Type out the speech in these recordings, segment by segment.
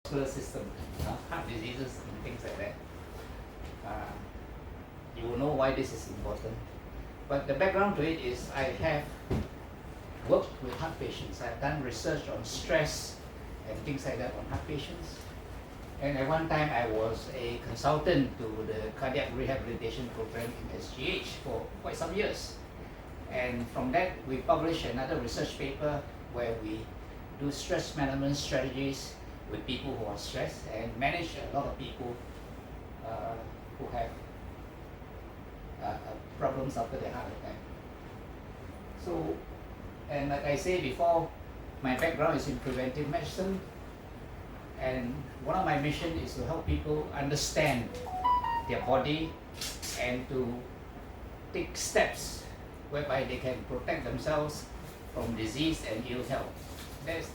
system, heart diseases and things like that. You will know why this is important. But the background to it is I have worked with heart patients. I've done research on stress and things like that on heart patients. And at one time I was a consultant to the cardiac rehabilitation program in SGH for quite some years. And from that we published another research paper where we do stress management strategies with people who are stressed and manage a lot of people who have problems after their heart attack. So, and like I said before, my background is in preventive medicine, and one of my missions is to help people understand their body and to take steps whereby they can protect themselves from disease and ill health. That's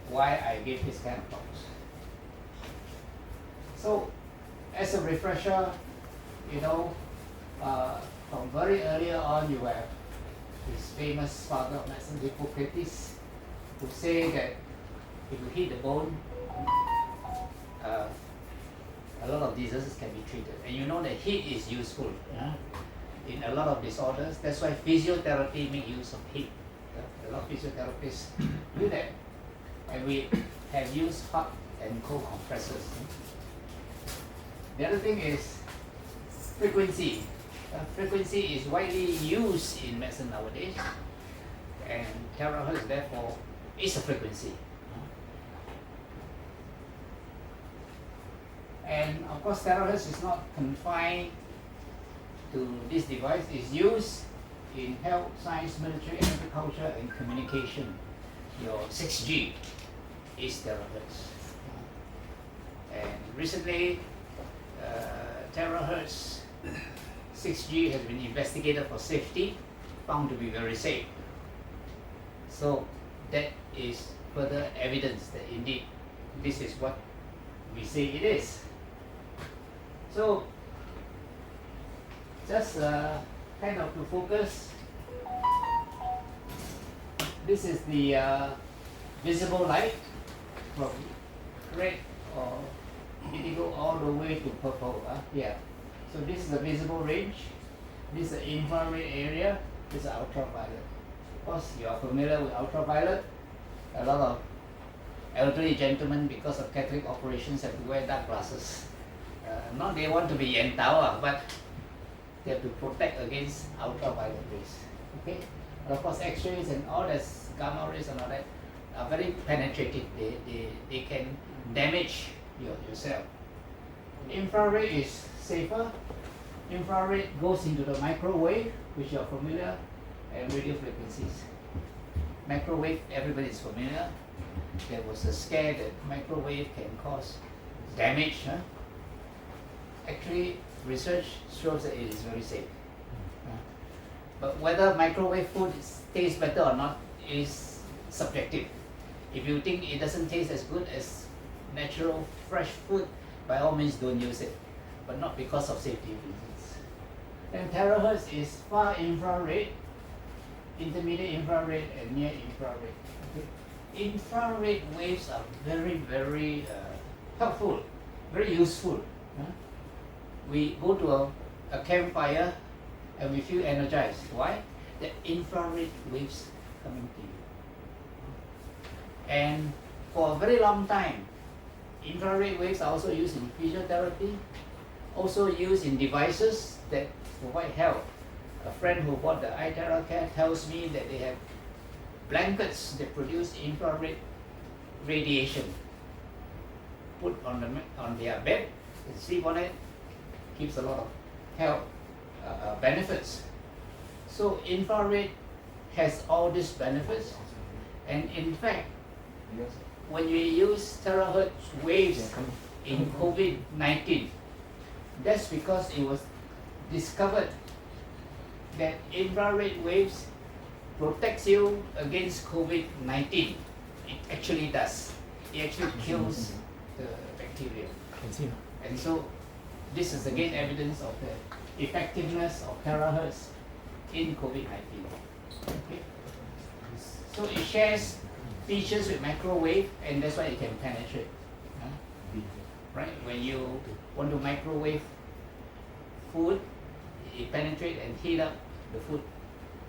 why I give this kind of talks. So, as a refresher, you know, from very earlier on, you have this famous father of medicine, Hippocrates, who say that if you hit the bone, a lot of diseases can be treated. And you know that heat is useful in a lot of disorders. That's why physiotherapy make use of heat. A lot of physiotherapists do that. And we have used hot and cold compressors. The other thing is frequency. Frequency is widely used in medicine nowadays, and THz therefore is a frequency. And of course THz is not confined to this device. It's used in health, science, military, agriculture and communication. Your 6G is THz. And recently THz 6G has been investigated for safety, found to be very safe. So that is further evidence that indeed this is what we say it is. So just kind of to focus, this is the visible light from red or indigo all the way to purple. Yeah. So this is the visible range, this is the infrared area, this is ultraviolet. Of course, you are familiar with ultraviolet. A lot of elderly gentlemen, because of cataract operations, have to wear dark glasses. Not they want to be yentao, but they have to protect against ultraviolet rays. Okay? And of course, X-rays and all that gamma rays and all that are very penetrating. They can damage your cell. Infrared is safer. Infrared goes into the microwave, which you are familiar, and radio frequencies. Microwave, everybody is familiar. There was a scare that microwave can cause damage. Actually, research shows that it is very safe. But whether microwave food tastes better or not is subjective. If you think it doesn't taste as good as natural, fresh food, by all means don't use it. But not because of safety reasons. And THz is far infrared, intermediate infrared, and near infrared. Okay. Infrared waves are very, very helpful, very useful. We go to a campfire and we feel energized. Why? The infrared waves coming to you. And for a very long time, infrared waves are also used in physiotherapy, also used in devices that provide health. A friend who bought the iTeraCare tells me that they have blankets that produce infrared radiation. Put on their bed, they sleep on it, gives a lot of health benefits. So infrared has all these benefits, and in fact, when we use terahertz waves in COVID-19, that's because it was discovered that infrared waves protects you against COVID-19. It actually does. It actually kills the bacteria. And so this is again evidence of the effectiveness of terahertz in COVID-19. Okay. So it shares features with microwave, and that's why it can penetrate. when you want to microwave food, it penetrates and heat up the food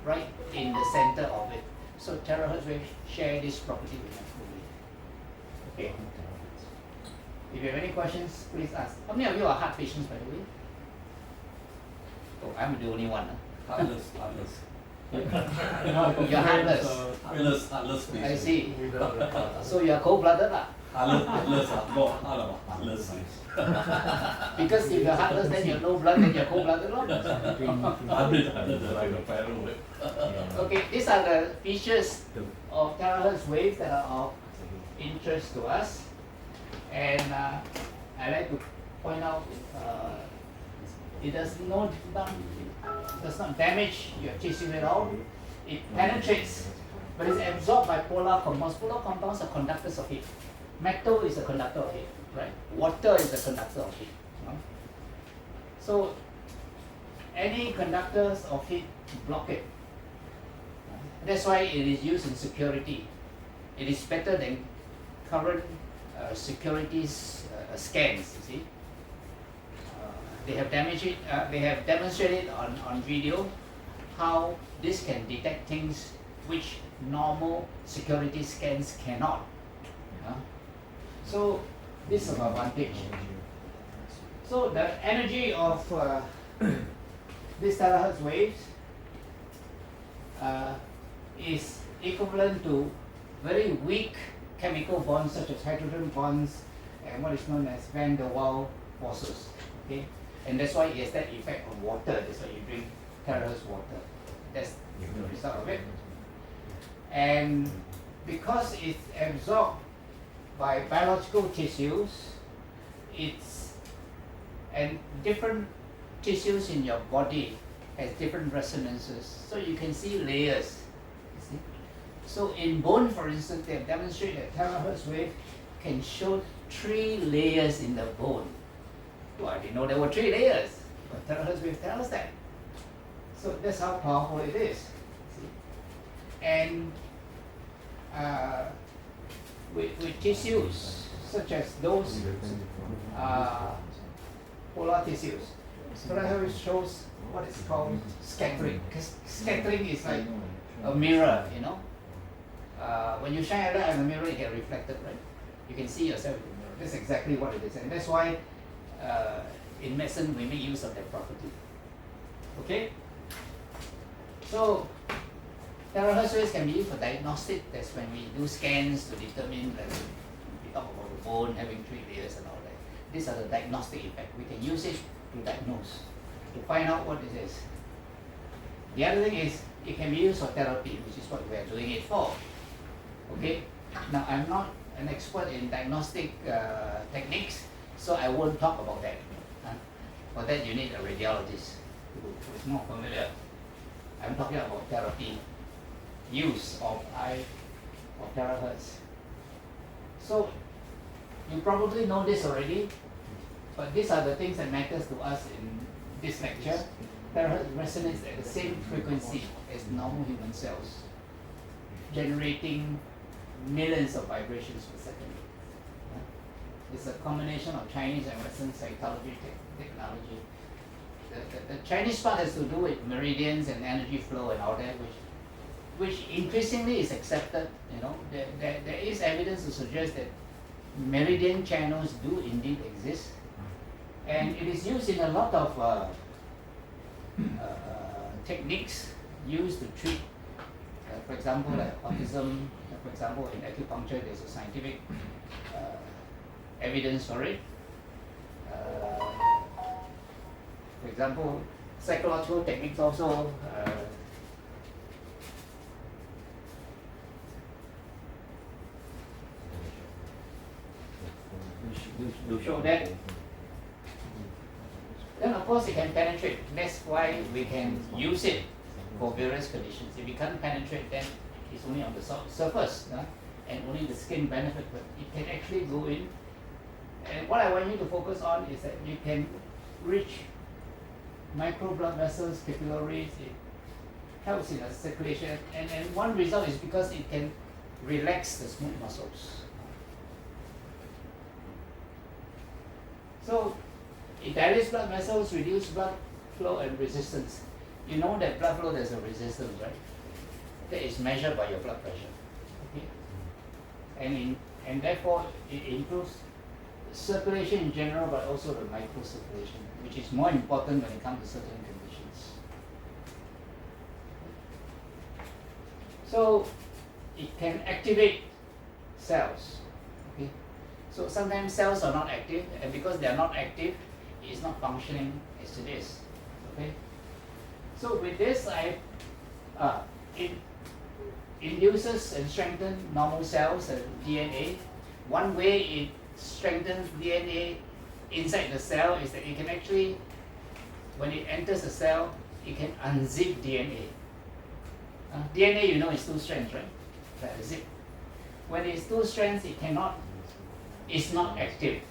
right in the center of it. So terahertz waves share this property with microwave. Okay? If you have any questions, please ask. How many of you are heart patients, by the way? Oh, I'm the only one. Heartless. You're heartless. Heartless. I see. So you are cold-blooded lah. Heartless. Heartless. Because if you're heartless, then you're low blood, then you're cold-blooded lor. Okay, these are the features of terahertz waves that are of interest to us, and I like to point out it does not damage your tissue at all. It penetrates, but it's absorbed by polar compounds. Polar compounds are conductors of heat. Metal is a conductor of heat, right? Water is a conductor of heat. So any conductors of heat block it. That's why it is used in security. It is better than current securities scans. You see, they have demonstrated on video how this can detect things which normal security scans cannot. So this is an advantage. So the energy of these terahertz waves is equivalent to very weak chemical bonds such as hydrogen bonds and what is known as van der Waals forces. Okay, and that's why it has that effect on water. That's why you drink terahertz water. That's the result of it. And because it's absorbed by biological tissues, and different tissues in your body has different resonances. So you can see layers. You see? So in bone, for instance, they have demonstrated that terahertz wave can show 3 layers in the bone. Well, I didn't know there were 3 layers, but terahertz wave tells us that. So that's how powerful it is. See? And with tissues such as those polar tissues, terahertz shows what is called scattering. Because scattering is like a mirror, you know. When you shine a light on the mirror, it gets reflected, right? You can see yourself in the mirror. That's exactly what it is, and that's why in medicine we make use of that property. Okay. So terahertz waves can be used for diagnostic. That's when we do scans to determine that we talk about the bone having 3 layers and all that. These are the diagnostic effect. We can use it to diagnose, to find out what it is. The other thing is it can be used for therapy, which is what we are doing it for. Okay. Now I'm not an expert in diagnostic techniques, so I won't talk about that. For that you need a radiologist who is more familiar. I'm talking about therapy, use of terahertz. So you probably know this already, but these are the things that matters to us in this lecture. Terahertz resonates at the same frequency as normal human cells, generating millions of vibrations per second. It's a combination of Chinese and Western cytology technology. The Chinese part has to do with meridians and energy flow and all that, which increasingly is accepted. You know, there is evidence to suggest that meridian channels do indeed exist, and it is used in a lot of techniques used to treat, for example, like autism. For example, in acupuncture, there's a scientific evidence for it. For example, psychological techniques also. To show that. Then of course it can penetrate. That's why we can use it for various conditions. If it can't penetrate, then it's only on the surface, and only the skin benefit, but it can actually go in. And what I want you to focus on is that you can reach micro blood vessels, capillaries. It helps in the circulation, and one result is because it can relax the smooth muscles. So it dilates blood vessels, reduce blood flow and resistance. You know that blood flow there's a resistance, right? That is measured by your blood pressure. Okay? And therefore it improves circulation in general, but also the microcirculation, which is more important when it comes to certain conditions. So it can activate cells. Okay? So sometimes cells are not active, and because they are not active, it is not functioning as it is. Okay? So with this, it induces and strengthens normal cells and DNA. One way it strengthens DNA inside the cell is that it can actually, when it enters the cell, it can unzip DNA. DNA, you know, is two strands, right? Like a zip. When it's two strands, it's not active.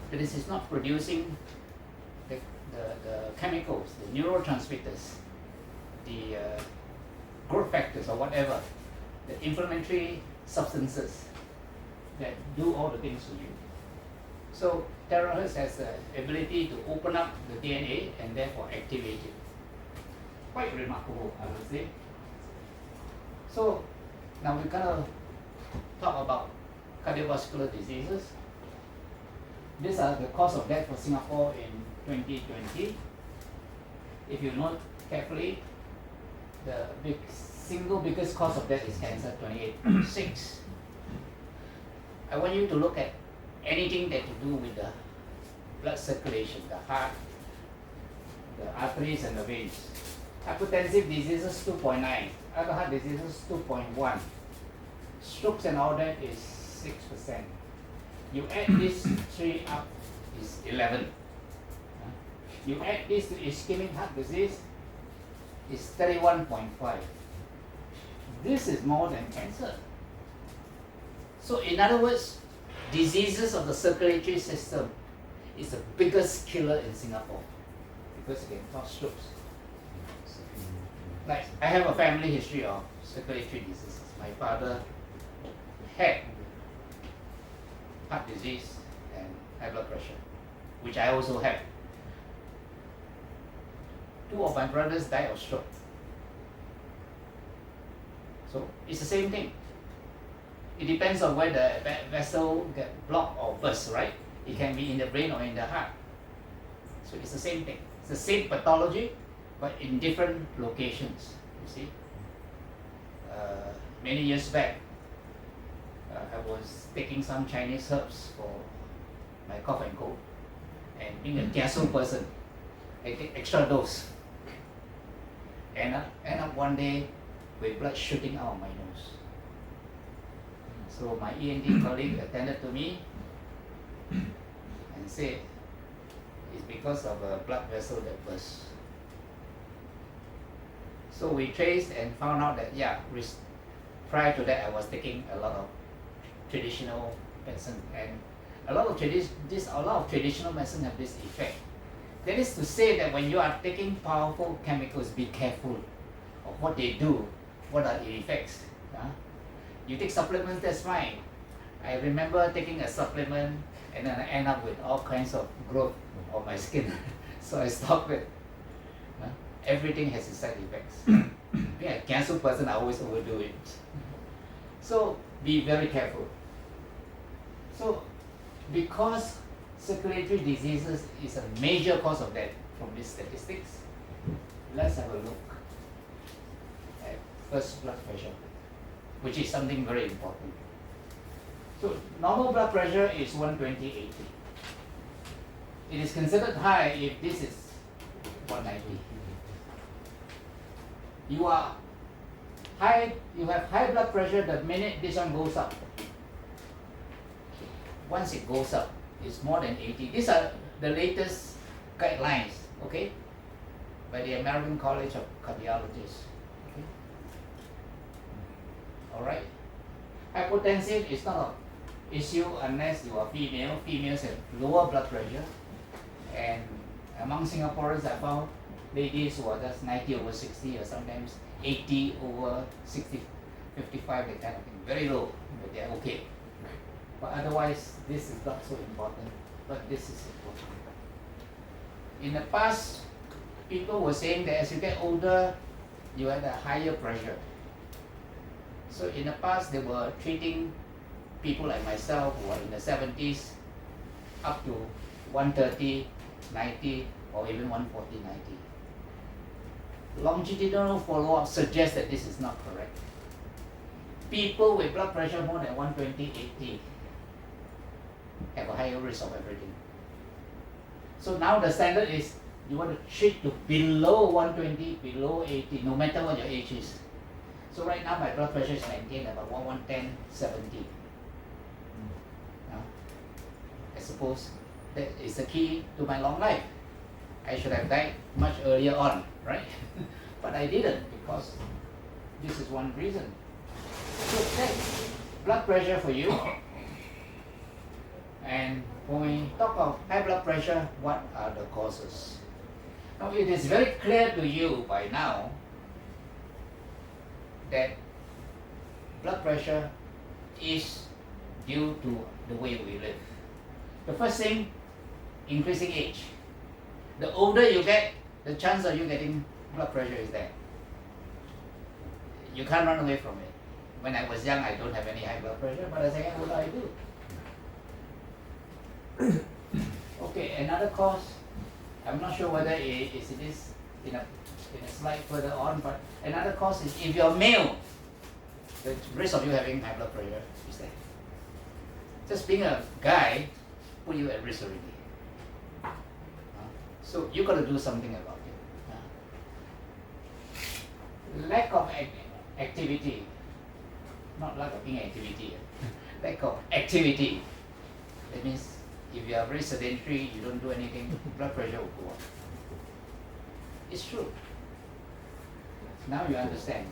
That is, it's not producing the chemicals, the neurotransmitters, the growth factors or whatever, the inflammatory substances that do all the things for you. So THz has the ability to open up the DNA and therefore activate it. Quite remarkable, I would say. So now we're gonna talk about cardiovascular diseases. These are the cause of death for Singapore in 2020. If you note carefully, the single biggest cause of death is cancer, 28.6. I want you to look at anything that to do with the blood circulation, the heart, the arteries and the veins. Hypertensive diseases 2.9, other heart diseases 2.1. Strokes and all that is 6%. You add these three up is 11. You add this to ischemic heart disease is 31.5. This is more than cancer. So in other words, diseases of the circulatory system is the biggest killer in Singapore because it can cause strokes. Like, I have a family history of circulatory diseases. My father had heart disease and high blood pressure, which I also have. Two of my brothers died of stroke. So it's the same thing. It depends on where the vessel get blocked or burst, right? It can be in the brain or in the heart. So it's the same thing. It's the same pathology, but in different locations, you see. Many years back, I was taking some Chinese herbs for my cough and cold. And being a kiasu person, I take extra dose. End up one day with blood shooting out of my nose. So my ENT colleague attended to me and said, it's because of a blood vessel that burst. So we traced and found out that, yeah, prior to that I was taking a lot of traditional medicine, and a lot of traditional medicine have this effect. That is to say that when you are taking powerful chemicals, be careful of what they do, what are the effects. You take supplements, that's fine. I remember taking a supplement and then I end up with all kinds of growth on my skin. So I stopped it. Everything has its side effects. Being a cancer person, I always overdo it. So be very careful. So because circulatory diseases is a major cause of death from these statistics, let's have a look at first blood pressure, which is something very important. So normal blood pressure is 120/80. It is considered high if this is 190. You have high blood pressure the minute this one goes up. Once it goes up, it's more than 80. These are the latest guidelines, okay, by the American College of Cardiologists. Okay. All right. Hypotensive is not an issue unless you are female. Females have lower blood pressure, and among Singaporeans, I found ladies who are just 90/60 or sometimes 80/60, 55, that kind of thing. Very low, but they're okay. But otherwise, this is not so important. but this is important. In the past, people were saying that as you get older, you had a higher pressure. So in the past, they were treating people like myself who are in the 70s up to 130, 90, or even 140, 90. Longitudinal follow-up suggests that this is not correct. People with blood pressure more than 120, 80 have a higher risk of everything. So now the standard is you want to treat to below 120, below 80, no matter what your age is. So right now my blood pressure is maintained about 110, 70. Now, I suppose that is the key to my long life. I should have died much earlier on, right? But I didn't because this is one reason. So that's blood pressure for you. And when we talk of high blood pressure, what are the causes? Now it is very clear to you by now that blood pressure is due to the way we live. The first thing, increasing age. The older you get, the chance of you getting blood pressure is there. You can't run away from it. When I was young, I don't have any high blood pressure, but as I get older, I do. Okay, another cause, I'm not sure whether it is in a slide further on, but another cause is if you're male, the risk of you having high blood pressure is there. Just being a guy put you at risk already. So you got to do something about it. Lack of activity, not lack of inactivity, lack of activity. That means if you are very sedentary, you don't do anything, blood pressure will go up. It's true. Now you understand.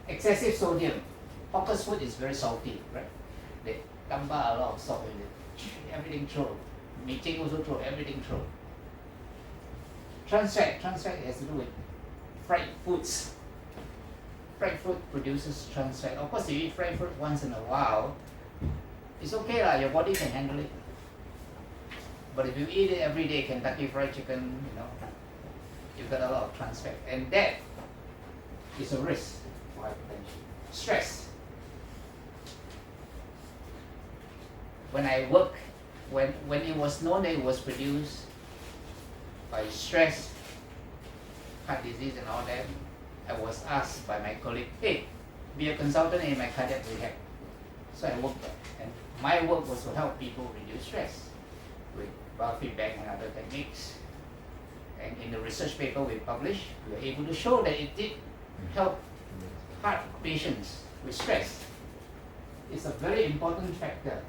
Excessive sodium. Hawker's food is very salty, right? They dump a lot of salt in it. Everything throw. Meeting also throw, everything throw. Trans fat has to do with fried foods. Fried food produces trans fat. Of course, if you eat fried food once in a while, it's okay lah, your body can handle it. But if you eat it every day, Kentucky Fried Chicken, you've got a lot of trans fat. And that is a risk for hypertension. Stress. When I work, when it was known that it was produced by stress, heart disease and all that, I was asked by my colleague, hey, be a consultant in my cardiac rehab. So I worked there. And my work was to help people reduce stress with biofeedback and other techniques. And in the research paper we published, we were able to show that it did help heart patients with stress. It's a very important factor.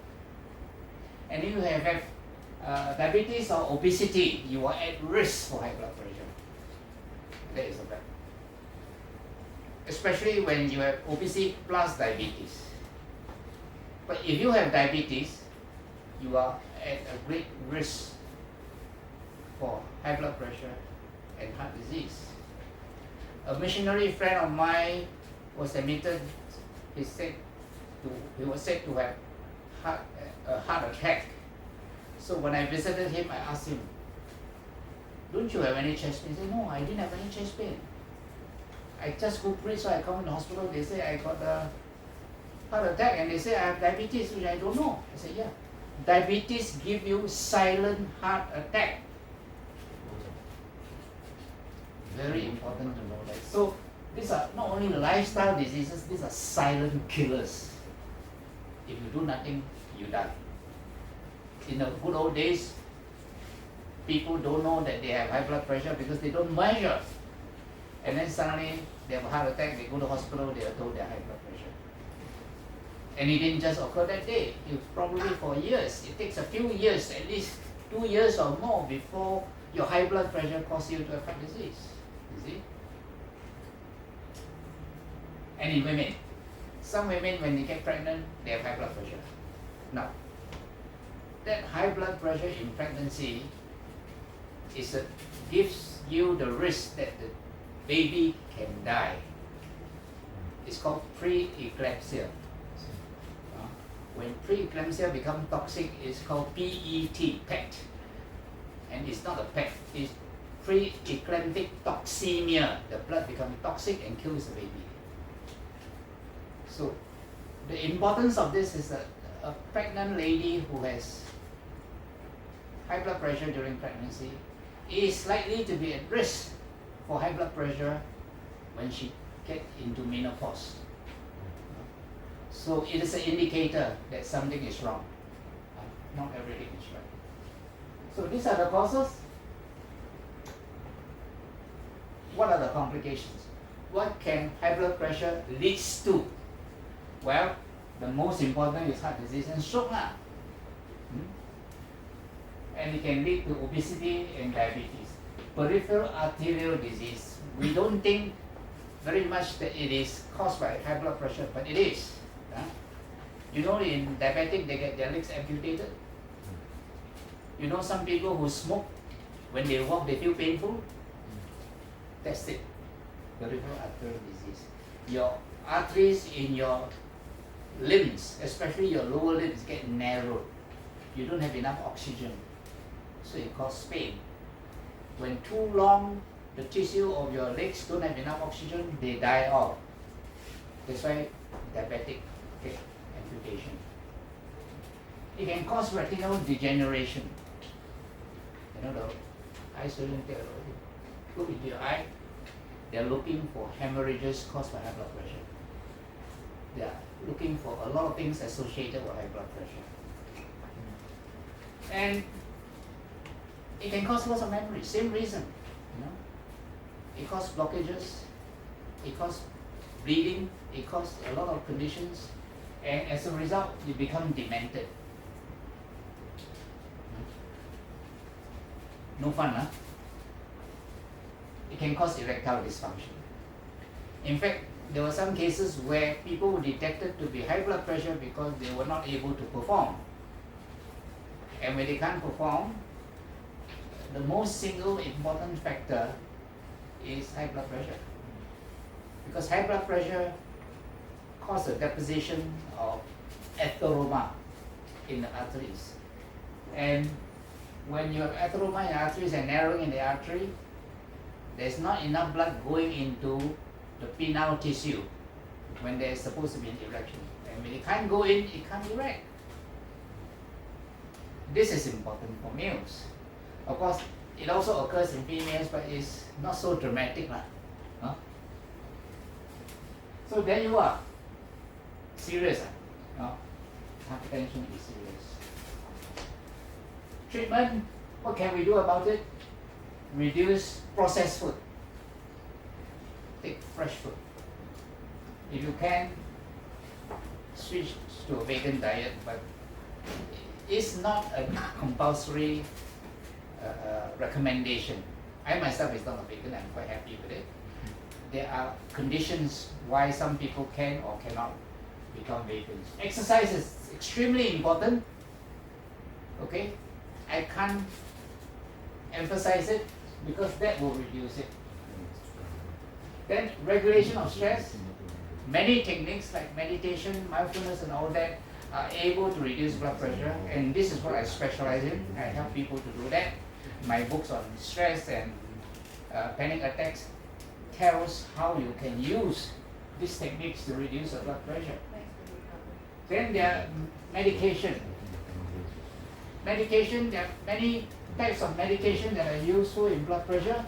And if you have diabetes or obesity, you are at risk for high blood pressure. That is a fact. Especially when you have obesity plus diabetes. But if you have diabetes, you are at a great risk for high blood pressure and heart disease. A missionary friend of mine was admitted, he was said to have a heart attack. So when I visited him, I asked him, don't you have any chest pain? He said, no, I didn't have any chest pain. I just go pray, so I come in the hospital, they say I got a heart attack, and they say I have diabetes, which I don't know. I said, yeah. Diabetes give you silent heart attack. Very important to know that. So these are not only lifestyle diseases, these are silent killers. If you do nothing, you die. In the good old days, people don't know that they have high blood pressure because they don't measure. And then suddenly they have a heart attack, they go to hospital, they are told they have high blood pressure. And it didn't just occur that day, it probably for years. It takes a few years, at least 2 years or more, before your high blood pressure causes you to have heart disease. You see? And in women, some women when they get pregnant, they have high blood pressure. Now, that high blood pressure in pregnancy gives you the risk that the baby can die. It's called pre-eclampsia. When preeclampsia becomes toxic, it's called PET, and it's not a PET, it's pre-eclamptic toxemia. The blood becomes toxic and kills the baby. So the importance of this is that a pregnant lady who has high blood pressure during pregnancy is likely to be at risk for high blood pressure when she gets into menopause. So it is an indicator that something is wrong. Not everything is right. So these are the causes. What are the complications? What can high blood pressure leads to? Well, the most important is heart disease and stroke. And it can lead to obesity and diabetes. Peripheral arterial disease, we don't think very much that it is caused by high blood pressure, but it is. You know, in diabetic, they get their legs amputated. You know, some people who smoke, when they walk, they feel painful. That's it. Peripheral arterial disease. Your arteries in your limbs, especially your lower limbs, get narrowed. You don't have enough oxygen, so it causes pain. When too long, the tissue of your legs don't have enough oxygen, they die off. That's why diabetic get amputation. It can cause retinal degeneration. You know, the eye surgeon, look into your eye, they're looking for hemorrhages caused by high blood pressure. They are looking for a lot of things associated with high blood pressure. And it can cause loss of memory, same reason. You know? It causes blockages, it causes bleeding, it causes a lot of conditions, and as a result, you become demented. No fun, huh? It can cause erectile dysfunction. In fact, there were some cases where people were detected to be high blood pressure because they were not able to perform. And when they can't perform, the most single important factor is high blood pressure. Because high blood pressure causes a deposition of atheroma in the arteries. And when you have atheroma in the arteries and narrowing in the artery, there's not enough blood going into the penile tissue when there's supposed to be an erection. And when it can't go in, it can't erect. This is important for males. Of course, it also occurs in females, but it's not so dramatic. Huh? So there you are. Serious. Hypertension is serious. Treatment, what can we do about it? Reduce processed food. Take fresh food. If you can, switch to a vegan diet, but it's not a compulsory recommendation. I myself is not a vegan, I'm quite happy with it. There are conditions why some people can or cannot become vegans. Exercise is extremely important. Okay, I can't emphasize it because that will reduce it. Then regulation of stress. Many techniques like meditation, mindfulness and all that are able to reduce blood pressure, and this is what I specialize in. I help people to do that. My books on stress and panic attacks tells how you can use these techniques to reduce the blood pressure. Then there are medication. Medication, there are many types of medication that are useful in blood pressure.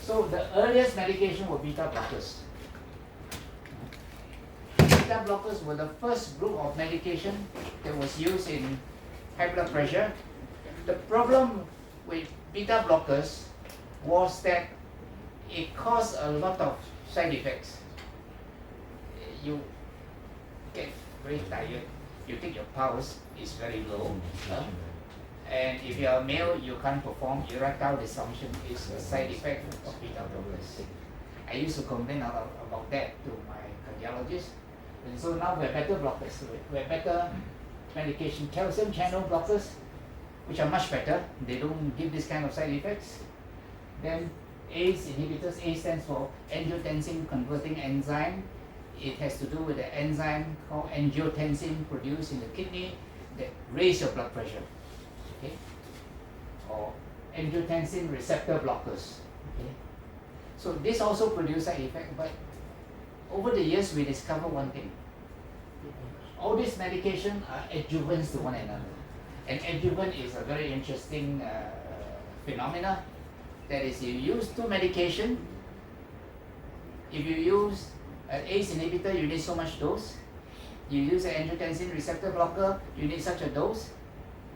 So the earliest medication were beta blockers. Beta blockers were the first group of medication that was used in high blood pressure. The problem with beta blockers was that it caused a lot of side effects. You get very tired, you think your pulse is very low, and if you are a male, you can't perform. Erectile dysfunction is a side effect of beta blockers. I used to complain about that to my cardiologist, and so now we have better blockers. We have better medication, calcium channel blockers, which are much better. They don't give this kind of side effects. Then ACE inhibitors. ACE stands for angiotensin converting enzyme. it has to do with the enzyme called angiotensin produced in the kidney that raise your blood pressure, okay? Or angiotensin receptor blockers, okay? So this also produces side effect, but over the years we discovered one thing. All these medications are adjuvants to one another. And adjuvant is a very interesting phenomena. That is, you use two medication. If you use an ACE inhibitor, you need so much dose. You use an angiotensin receptor blocker, you need such a dose.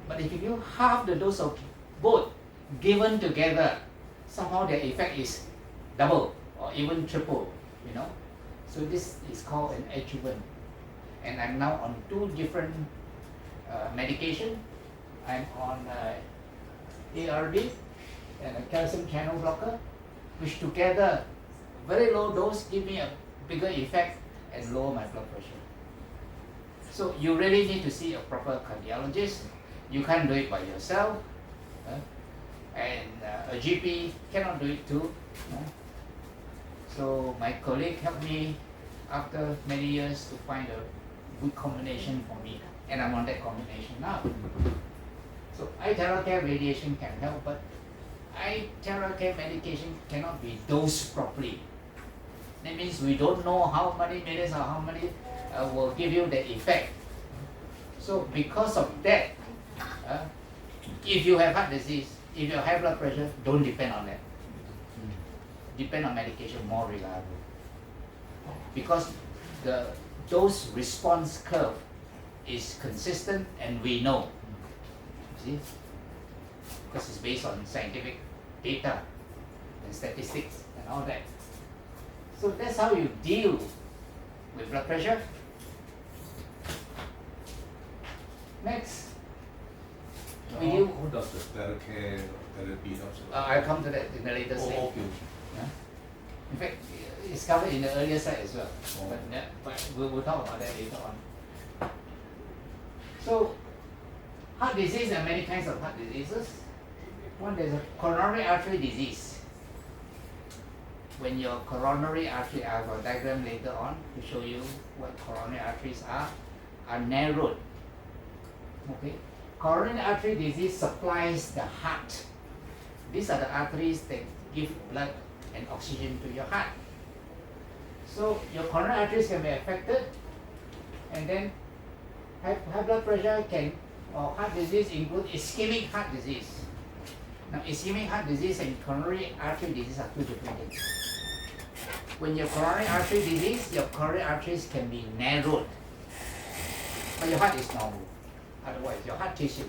But if you give half the dose of both given together, somehow their effect is double or even triple, you know. So this is called an adjuvant. And I'm now on two different medication. I'm on ARB and a calcium channel blocker, which together, very low dose, give me a bigger effect and lower my blood pressure. So you really need to see a proper cardiologist. You can't do it by yourself, and a GP cannot do it too. So my colleague helped me after many years to find a good combination for me, and I'm on that combination now. So iTeraCare radiation can help, but iTeraCare medication cannot be dosed properly. That means we don't know how many minutes or how many will give you the effect. So because of that, if you have heart disease, if you have high blood pressure, don't depend on that. Depend on medication, more reliable. Because the dose response curve is consistent and we know. See? Because it's based on scientific data and statistics and all that. So that's how you deal with blood pressure. Next, we deal. How does the THz therapy help? I'll come to that in the later stage. Okay. In fact, it's covered in the earlier side as well. But we'll talk about that later on. So, heart disease, there are many kinds of heart diseases. One, there's a coronary artery disease. When your coronary artery, I have a diagram later on to show you what coronary arteries are narrowed. Okay, coronary artery disease supplies the heart. These are the arteries that give blood and oxygen to your heart. So your coronary arteries can be affected, and then high blood pressure can, or heart disease include ischemic heart disease. Now ischemic heart disease and coronary artery disease are two different things. When your coronary artery disease, your coronary arteries can be narrowed, but your heart is normal. Otherwise, your heart tissue.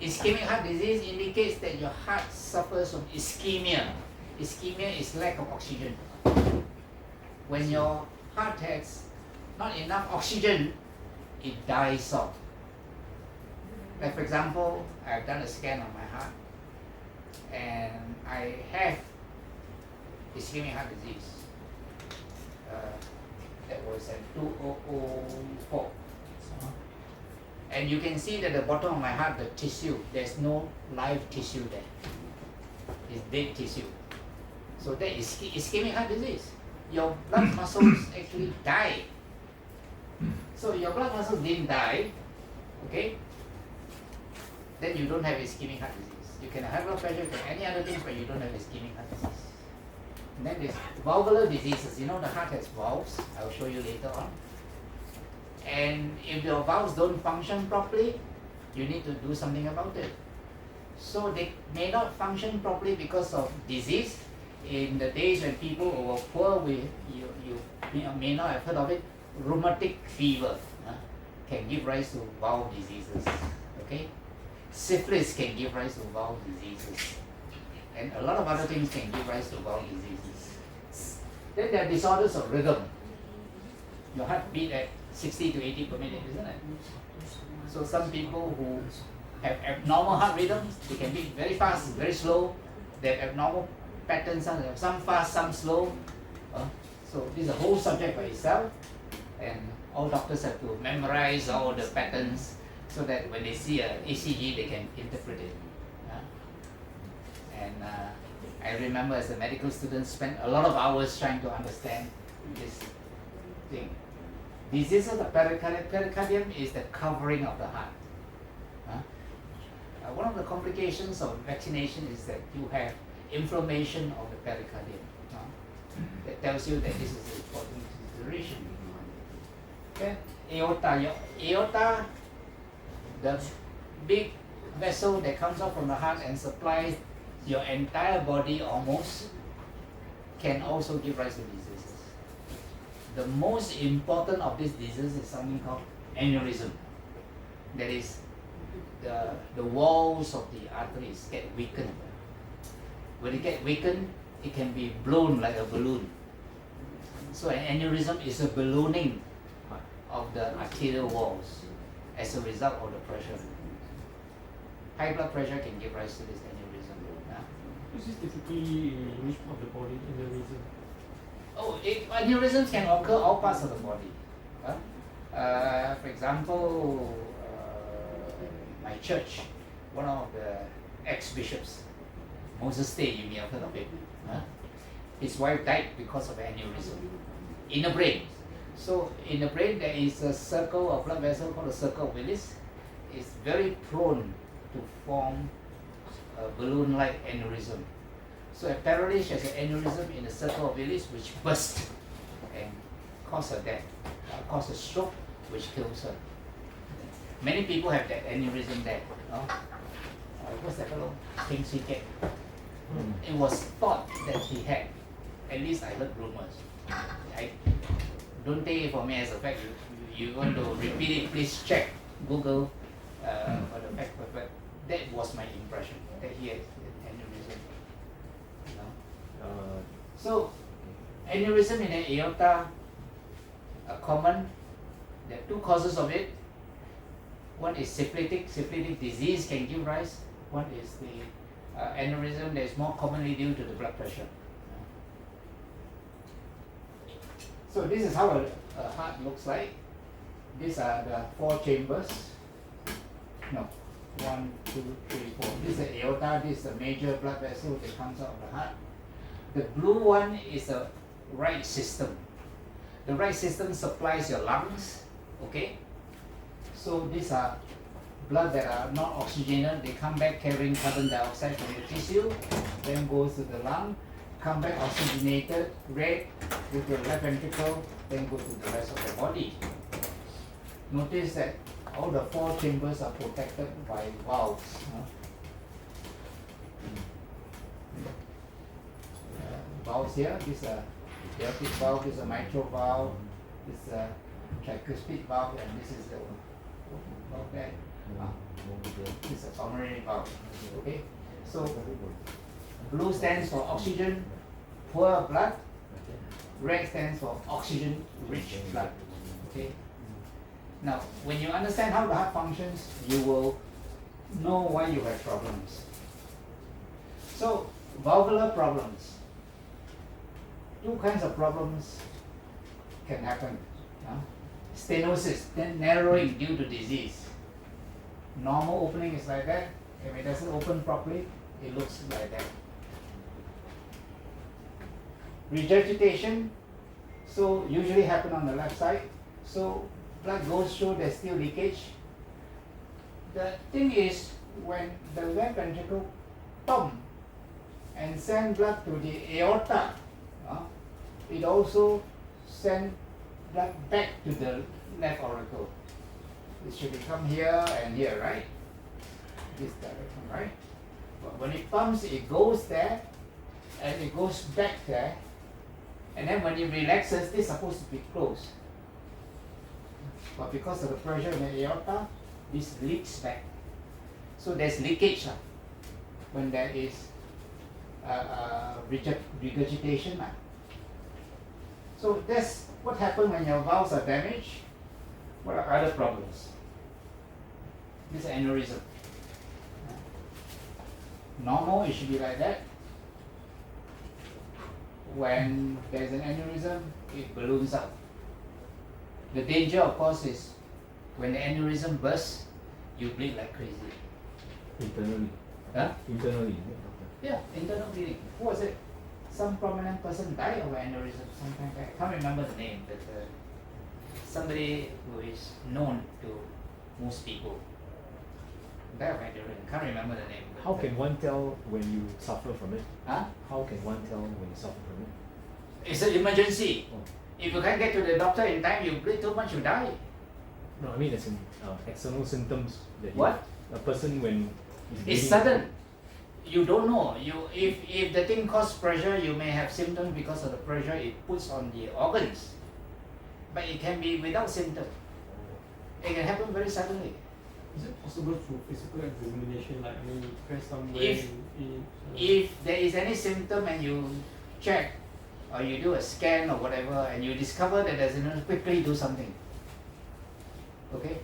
Ischemic heart disease indicates that your heart suffers from ischemia. Ischemia is lack of oxygen. When your heart has not enough oxygen, it dies off. Like for example, I've done a scan on my heart, and I have ischemic heart disease. That was at 2004. And you can see that the bottom of my heart, the tissue, there's no live tissue there. It's dead tissue. So that is ischemic heart disease. Your blood muscles actually die. So your blood muscles didn't die, okay? Then you don't have ischemic heart disease. You can have blood pressure, you can any other things, but you don't have ischemic heart disease. And then there's valvular diseases. You know the heart has valves. I'll show you later on. And if your valves don't function properly, you need to do something about it. So they may not function properly because of disease. In the days when people were poor, you may not have heard of it. Rheumatic fever can give rise to valve diseases. Okay, syphilis can give rise to valve diseases, and a lot of other things can give rise to valve diseases. Then there are disorders of rhythm. Your heart beat at 60 to 80 per minute, isn't it? So some people who have abnormal heart rhythms, they can beat very fast, very slow. They have abnormal patterns, some fast, some slow. So this is a whole subject by itself, and all doctors have to memorize all the patterns so that when they see an ECG, they can interpret it. And I remember as a medical student, spent a lot of hours trying to understand this thing. Disease of the pericardium. Pericardium is the covering of the heart. One of the complications of vaccination is that you have inflammation of the pericardium. That tells you that this is an important consideration. Okay? Aorta. Your aorta, the big vessel that comes out from the heart and supplies your entire body almost, can also give rise to diseases. The most important of these diseases is something called aneurysm. That is, the walls of the arteries get weakened. When it gets weakened, it can be blown like a balloon. So an aneurysm is a ballooning of the arterial walls as a result of the pressure. High blood pressure can give rise to this aneurysm. This is typically which part of the body in the reason? Aneurysms can occur all parts of the body. For example, my church, one of the ex-bishops, Moses Day, you may have heard of it. His wife died because of aneurysm in the brain. So in the brain there is a circle of blood vessel called the circle of Willis. It's very prone to form a balloon-like aneurysm. So apparently she has an aneurysm in the circle of Willis which burst and caused her death, caused a stroke which kills her. Many people have that aneurysm there. What's that fellow? King Siket. It was thought that he had. At least I heard rumors. Don't take it from me as a fact. You want to repeat it, please check Google for the fact. But that was my impression, that he had aneurysm. So aneurysm in the aorta are common. There are two causes of it. One is syphilitic. Syphilitic disease can give rise. One is the aneurysm that is more commonly due to the blood pressure. So this is how a heart looks like. These are the four chambers. No, 1, 2, 3, 4. This is the aorta. This is the major blood vessel that comes out of the heart. The blue one is the right system. The right system supplies your lungs. Okay. So these are blood that are not oxygenated. They come back carrying carbon dioxide from your tissue, then goes to the lung, come back oxygenated, red with your left ventricle, then go to the rest of the body. Notice that all the four chambers are protected by valves. Valves here, this is a aortic valve, this is a mitral valve, this is a tricuspid valve, and this is the valve there. This is a pulmonary valve. Okay, so blue stands for oxygen poor blood, red stands for oxygen rich blood. Okay. Now, when you understand how the heart functions, you will know why you have problems. So, valvular problems. Two kinds of problems can happen. Stenosis, then narrowing due to disease. Normal opening is like that. If it doesn't open properly, it looks like that. Regurgitation, so usually happen on the left side. So blood goes through, there's still leakage. The thing is, when the left ventricle pump and send blood to the aorta, it also send blood back to the left auricle. It should come here and here, right? This direction, right? But when it pumps, it goes there and it goes back there. And then when it relaxes, this is supposed to be closed. But because of the pressure in the aorta, this leaks back. So there's leakage when there is regurgitation. So that's what happens when your valves are damaged. What are other problems? This is aneurysm. Normal, it should be like that. When there's an aneurysm, it balloons out. The danger, of course, is when the aneurysm bursts, you bleed like crazy. Internally. Huh? Internally. Yeah, internal bleeding. Who was it? Some prominent person died of aneurysm sometime back. I can't remember the name, but somebody who is known to most people. Can't remember the name. How can one tell when you suffer from it? Huh? How can one tell when you suffer from it? It's an emergency. Oh. If you can't get to the doctor in time, you bleed too much, you die. No, I mean as in external symptoms that What? a person when It's bleeding- sudden. You don't know. If the thing causes pressure, you may have symptoms because of the pressure it puts on the organs. But it can be without symptom. It can happen very suddenly. Is it possible through physical examination, like when you press somewhere If- If there is any symptom and you check or you do a scan or whatever and you discover that there's an quickly do something. Okay?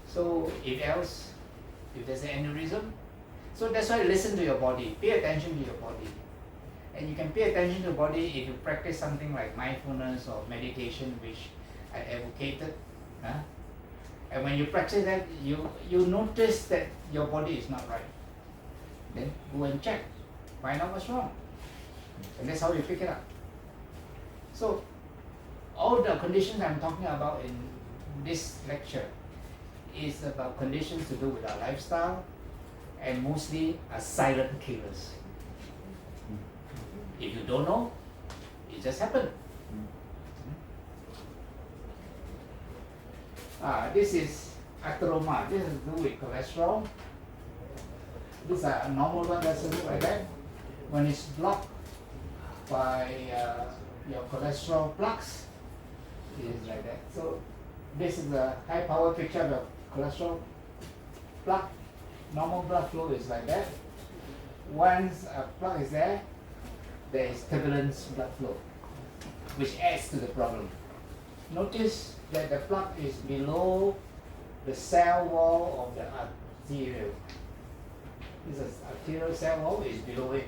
So if there's an aneurysm, so that's why listen to your body, pay attention to your body. And you can pay attention to the body if you practice something like mindfulness or meditation, which I advocated. Huh? And when you practice that, you notice that your body is not right. Then go and check, find out what's wrong. And that's how you pick it up. So all the conditions I'm talking about in this lecture is about conditions to do with our lifestyle and mostly are silent killers. If you don't know, it just happened. This is atheroma. This is to do with cholesterol. These are normal blood vessels like that. When it's blocked by your cholesterol plaques, it is like that. So this is a high power picture of cholesterol plaque. Normal blood flow is like that. Once a plaque is there is turbulent blood flow, which adds to the problem. Notice that the plaque is below the cell wall of the arterial. This is arterial cell wall is below it.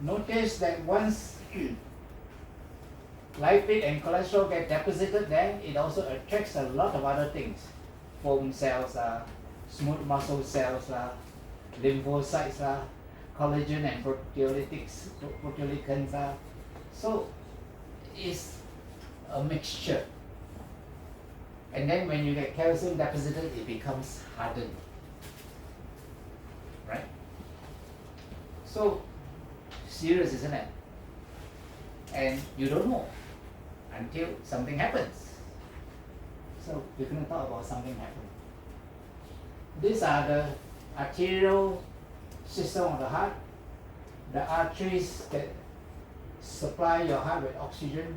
Notice that once lipid and cholesterol get deposited there, it also attracts a lot of other things. Foam cells, smooth muscle cells, lymphocytes, collagen and proteolyticans. So it's a mixture. And then when you get calcium deposited, it becomes hardened. Right? So serious, isn't it? And you don't know until something happens. So we're going to talk about something happening. These are the arterial system of the heart, the arteries that supply your heart with oxygen.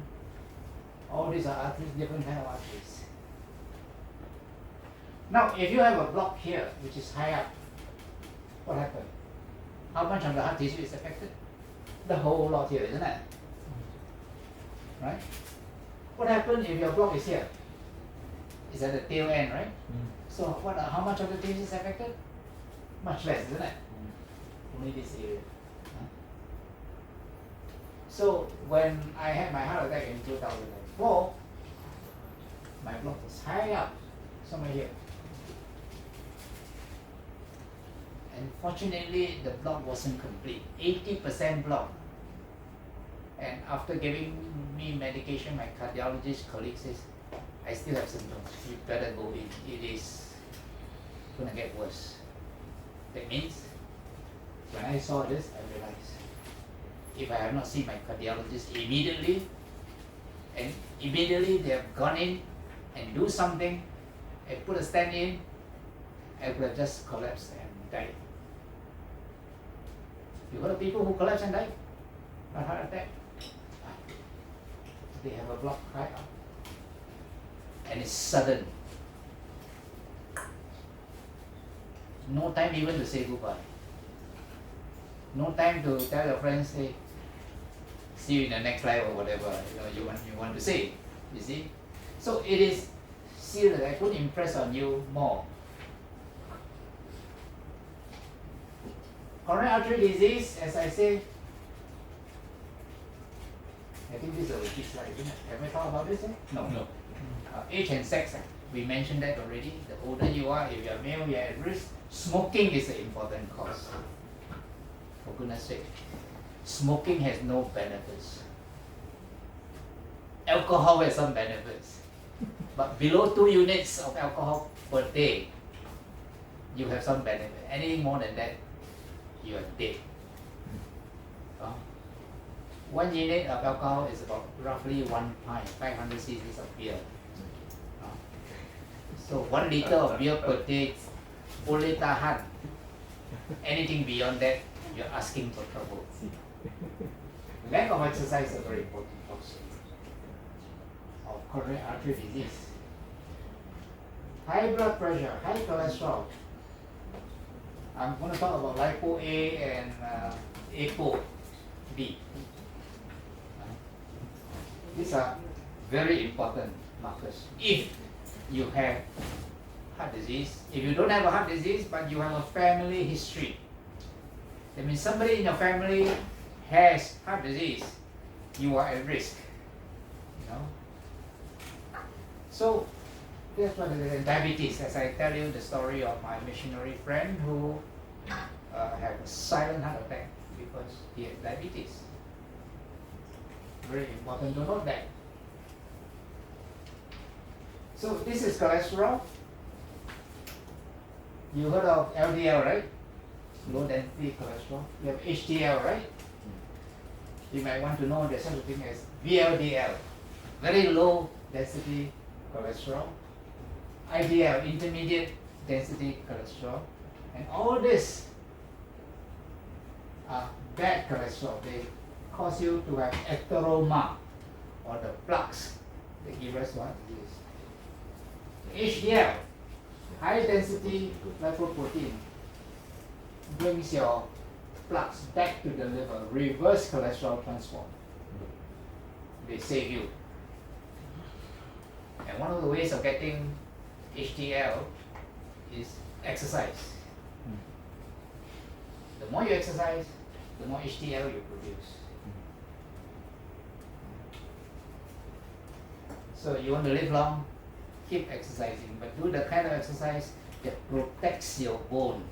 All these are arteries, different kind of arteries. Now, if you have a block here, which is high up, what happened? How much of the heart tissue is affected? The whole lot here, isn't it? Right? What happens if your block is here? It's at the tail end, right? So how much of the tissue is affected? Much less, isn't it? Only this area. So when I had my heart attack in 2004, my block was high up, somewhere here. And fortunately, the block wasn't complete. 80% block. And after giving me medication, my cardiologist colleague says, I still have symptoms. You better go in. It is going to get worse. That means, when I saw this, I realized, if I have not seen my cardiologist immediately, and immediately they have gone in and do something, and put a stent in, I would have just collapsed and died. You heard of people who collapse and die? Not heart attack. They have a block high up. And it's sudden. No time even to say goodbye. No time to tell your friends, hey, see you in the next life or whatever you want to say. You see? So it is serious. I could impress on you more. Coronary artery disease, as I say, I think this is a repeat slide, isn't it? Have we talked about this? No. Age and sex, we mentioned that already. The older you are, if you are male, you are at risk. Smoking is an important cause. For goodness sake. smoking has no benefits. Alcohol has some benefits. But below 2 units of alcohol per day, you have some benefit. Anything more than that, you are dead. 1 unit of alcohol is about roughly 1 pint, 500 cc's of beer. So 1 liter of beer per day boleh tahan. Anything beyond that, you're asking for trouble. Lack of exercise is a very important cause of coronary artery disease. High blood pressure, high cholesterol. I'm going to talk about lipo A and APO B. These are very important markers. If you have heart disease, if you don't have a heart disease but you have a family history, that means somebody in your family has heart disease, you are at risk. So that's what it is. Diabetes, as I tell you the story of my missionary friend who had a silent heart attack because he had diabetes. Very important to note that. So this is cholesterol. You heard of LDL, right? Low density cholesterol. You have HDL, right? You might want to know there's such a thing as VLDL, very low density cholesterol. IDL, intermediate density cholesterol. And all this are bad cholesterol. They cause you to have atheroma, or the plaques that give us what is. HDL, high density lipoprotein, brings your plaques back to the liver, reverse cholesterol transform. They save you. And one of the ways of getting HDL is exercise. The more you exercise, the more HDL you produce. So you want to live long, keep exercising, but do the kind of exercise that protects your bone.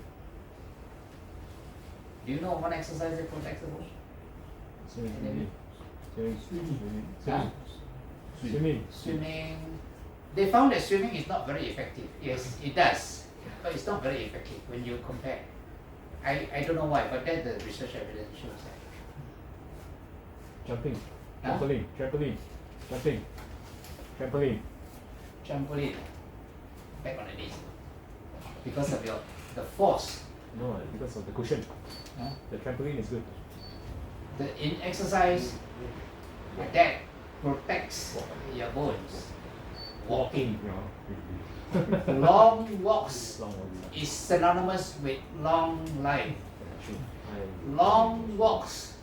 Do you know one exercise that protects the bone? Swimming. They found that swimming is not very effective. Yes, it does, but it's not very effective when you compare. I don't know why, but that's the research evidence shows that. Jumping, Huh? trampoline, jumping, trampoline. Trampoline, back on the knees, because of the force. No, because of the cushion. Huh? The trampoline is good. In exercise, that protects your bones. Walking. Long walks is synonymous with long life. Long walks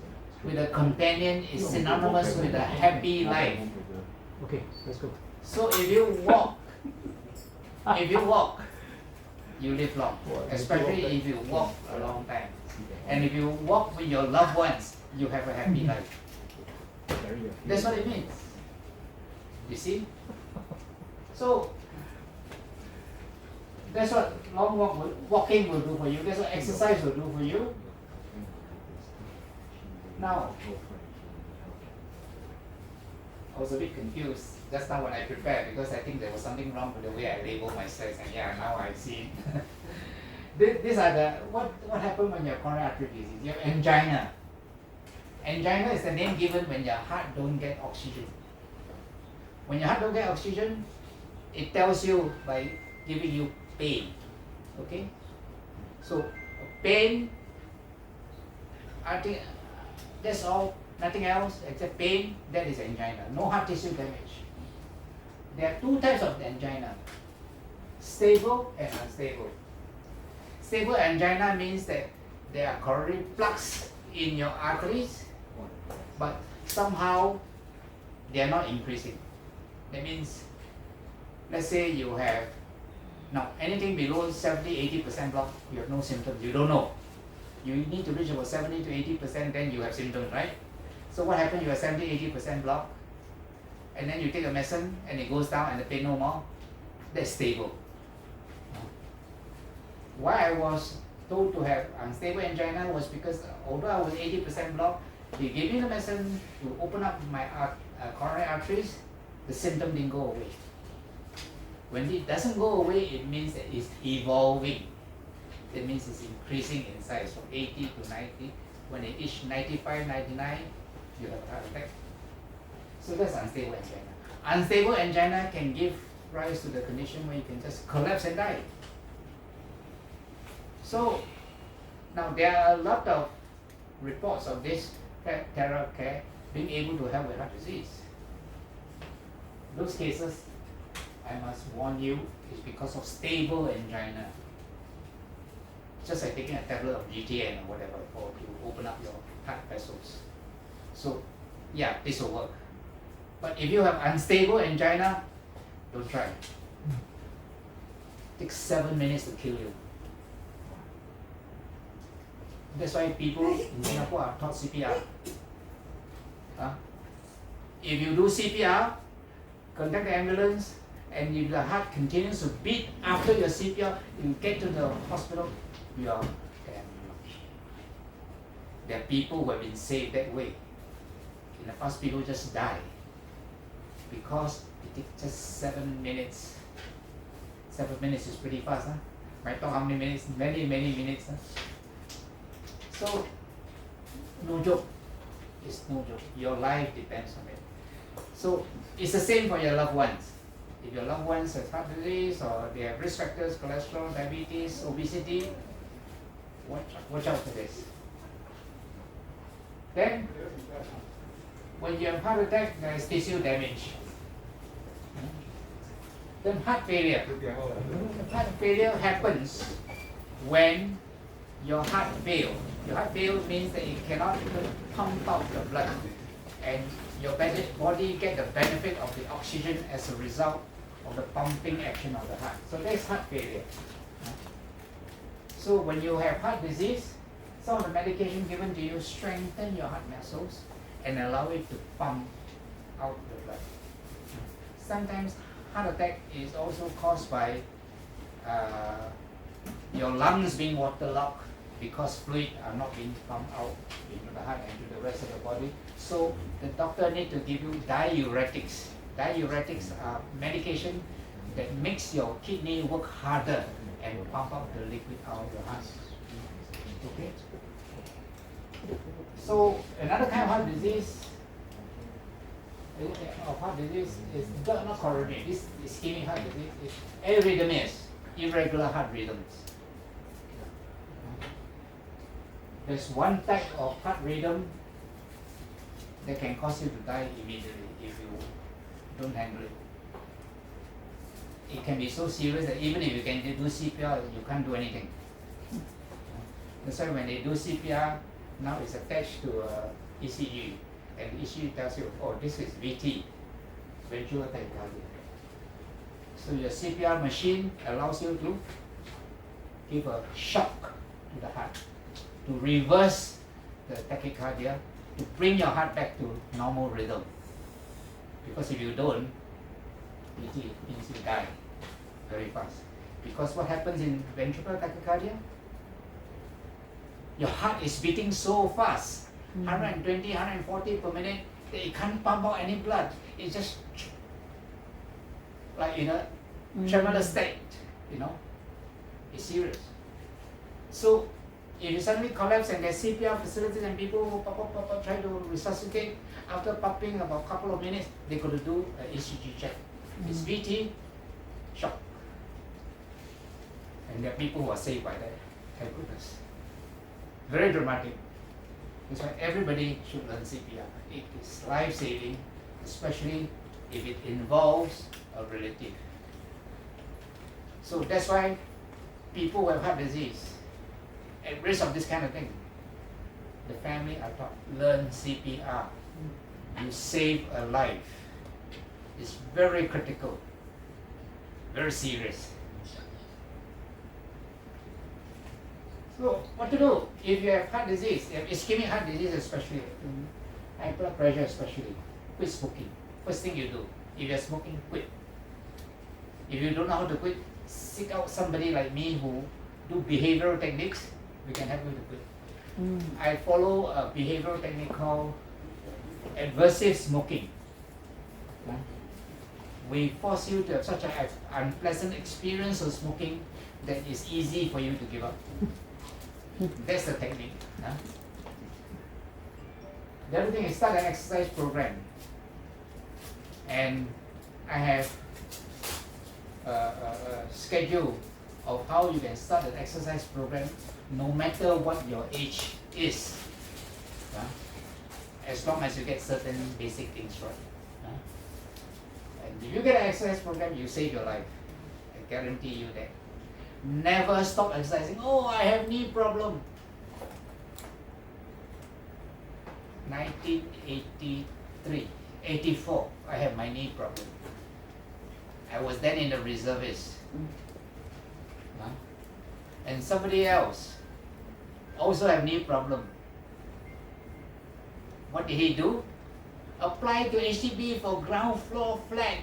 with a companion is synonymous with a happy life. Okay, let's go. So if you walk, you live long. Especially if you walk a long time. And if you walk with your loved ones, you have a happy life. That's what it means. You see? So that's what walking will do for you. That's what exercise will do for you. Now, I was a bit confused just now when I prepared because I think there was something wrong with the way I label myself, and yeah, now I see. These are the what happens when you have coronary artery disease. You have angina. Angina is the name given when your heart don't get oxygen. When your heart don't get oxygen, it tells you by giving you pain. Okay? So pain, I think that's all, nothing else except pain, that is angina. No heart tissue damage. There are 2 types of angina, stable and unstable. Stable angina means that there are coronary plaques in your arteries, but somehow they are not increasing. That means, let's say you have, now anything below 70-80% block, you have no symptoms, you don't know. You need to reach about 70 to 80%, then you have symptoms, right? So what happens, you have 70-80% block, and then you take a medicine and it goes down and the pain no more, that's stable. Why I was told to have unstable angina was because although I was 80% block, he gave me the medicine to open up my coronary arteries, the symptom didn't go away. When it doesn't go away, it means that it's evolving. That means it's increasing in size from 80 to 90. When it reaches 95, 99, you have a heart attack. So that's unstable angina. Unstable angina can give rise to the condition where you can just collapse and die. So now there are a lot of reports of this AUTHENTICATION being able to help with heart disease. Those cases, I must warn you, is because of stable angina. Just like taking a tablet of GTN or whatever to open up your heart vessels. So yeah, this will work. But if you have unstable angina, don't try. It takes 7 minutes to kill you. That's why people in Singapore are taught CPR. If you do CPR, contact the ambulance, and if the heart continues to beat after your CPR, you get to the hospital, you are damn lucky. There are people who have been saved that way. In the past, people just die because it takes just 7 minutes. 7 minutes is pretty fast, huh? Might talk how many minutes? Many minutes. Huh? So, no joke. It's no joke. Your life depends on it. So, it's the same for your loved ones. If your loved ones have heart disease or they have risk factors, cholesterol, diabetes, obesity, watch out for this. Then, when you have heart attack, there is tissue damage. Then heart failure. Heart failure happens when your heart fails. Your heart fails means that it cannot pump out the blood, and your body get the benefit of the oxygen as a result of the pumping action of the heart. So that's heart failure. So when you have heart disease, some of the medication given to you strengthen your heart muscles and allow it to pump out the blood. Sometimes heart attack is also caused by your lungs being waterlogged because fluid are not being pumped out into the heart and to the rest of the body. So the doctor need to give you diuretics. Diuretics are medication that makes your kidney work harder and pump out the liquid out of your heart. Okay. So another kind of heart disease is not coronary. This ischemic heart disease is arrhythmias, irregular heart rhythms. There's one type of heart rhythm that can cause you to die immediately if you don't handle it. It can be so serious that even if you can do CPR, you can't do anything. That's why when they do CPR, now it's attached to ECG, and ECG tells you, oh, this is VT, ventricular tachycardia. So your CPR machine allows you to give a shock to the heart, to reverse the tachycardia, to bring your heart back to normal rhythm. Because if you don't, VT means you die very fast. Because what happens in ventricular tachycardia? Your heart is beating so fast, 120, 140 per minute, that it can't pump out any blood. It's just like in a tremulous state, It's serious. So if you suddenly collapse and there's CPR facilities and people who try to resuscitate, after pumping about a couple of minutes, they got to do an ECG check. It's VT, shock. And there are people who are saved by that. Thank goodness. Very dramatic. That's why everybody should learn CPR. It is life-saving, especially if it involves a relative. So that's why people who have heart disease, at risk of this kind of thing, the family are taught, learn CPR. You save a life. It's very critical, very serious. So what to do if you have heart disease, you have ischemic heart disease especially, high blood pressure especially? Quit smoking. First thing you do. If you're smoking, quit. If you don't know how to quit, seek out somebody like me who do behavioral techniques. We can help you to quit. I follow a behavioral technique called aversive smoking. We force you to have such an unpleasant experience of smoking that it's easy for you to give up. That's the technique. The other thing is start an exercise program. And I have a schedule of how you can start an exercise program no matter what your age is. As long as you get certain basic things right. And if you get an exercise program, you save your life. I guarantee you that. Never stop exercising. Oh, I have knee problem. 1983, 84, I have my knee problem. I was then in the reservists. And somebody else also have knee problem. What did he do? Apply to HDB for ground floor flat.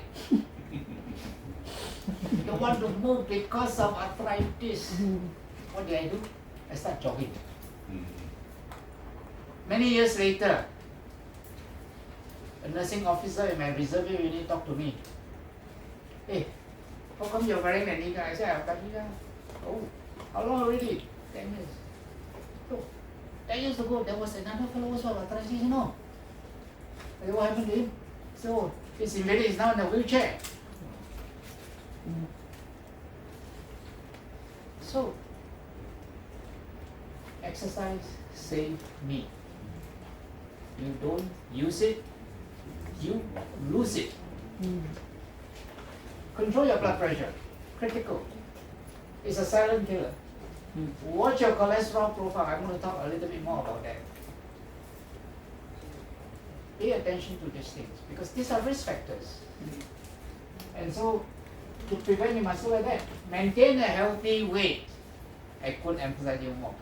Don't want to move because of arthritis. What did I do? I start jogging. Many years later, a nursing officer in my reserve unit talked to me. Hey, how come you're wearing a knee guard? I said, I've got knee guard. Oh, how long already? 10 years. So, 10 years ago, there was another fellow also with arthritis, you know. I said, what happened to him? So, he's invalid, he's now in a wheelchair. So, exercise save me. You don't use it, you lose it. Control your blood pressure. Critical. It's a silent killer. Watch your cholesterol profile. I'm going to talk a little bit more about that. Pay attention to these things because these are risk factors. And so, to prevent, you must do like that. Maintain a healthy weight. I couldn't emphasize you more.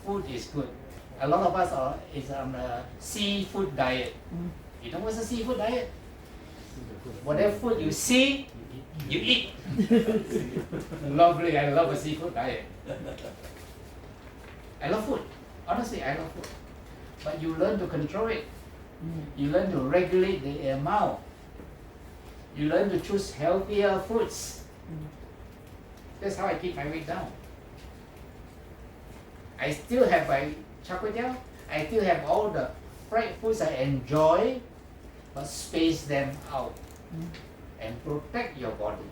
Food is good. A lot of us is on a seafood diet. You know what's a seafood diet? Whatever food you see, you eat. Lovely, I love a seafood diet. I love food. Honestly, I love food. But you learn to control it. You learn to regulate the amount. You learn to choose healthier foods. That's how I keep my weight down. I still have my char kway teow. I still have all the fried foods I enjoy, but space them out and protect your body.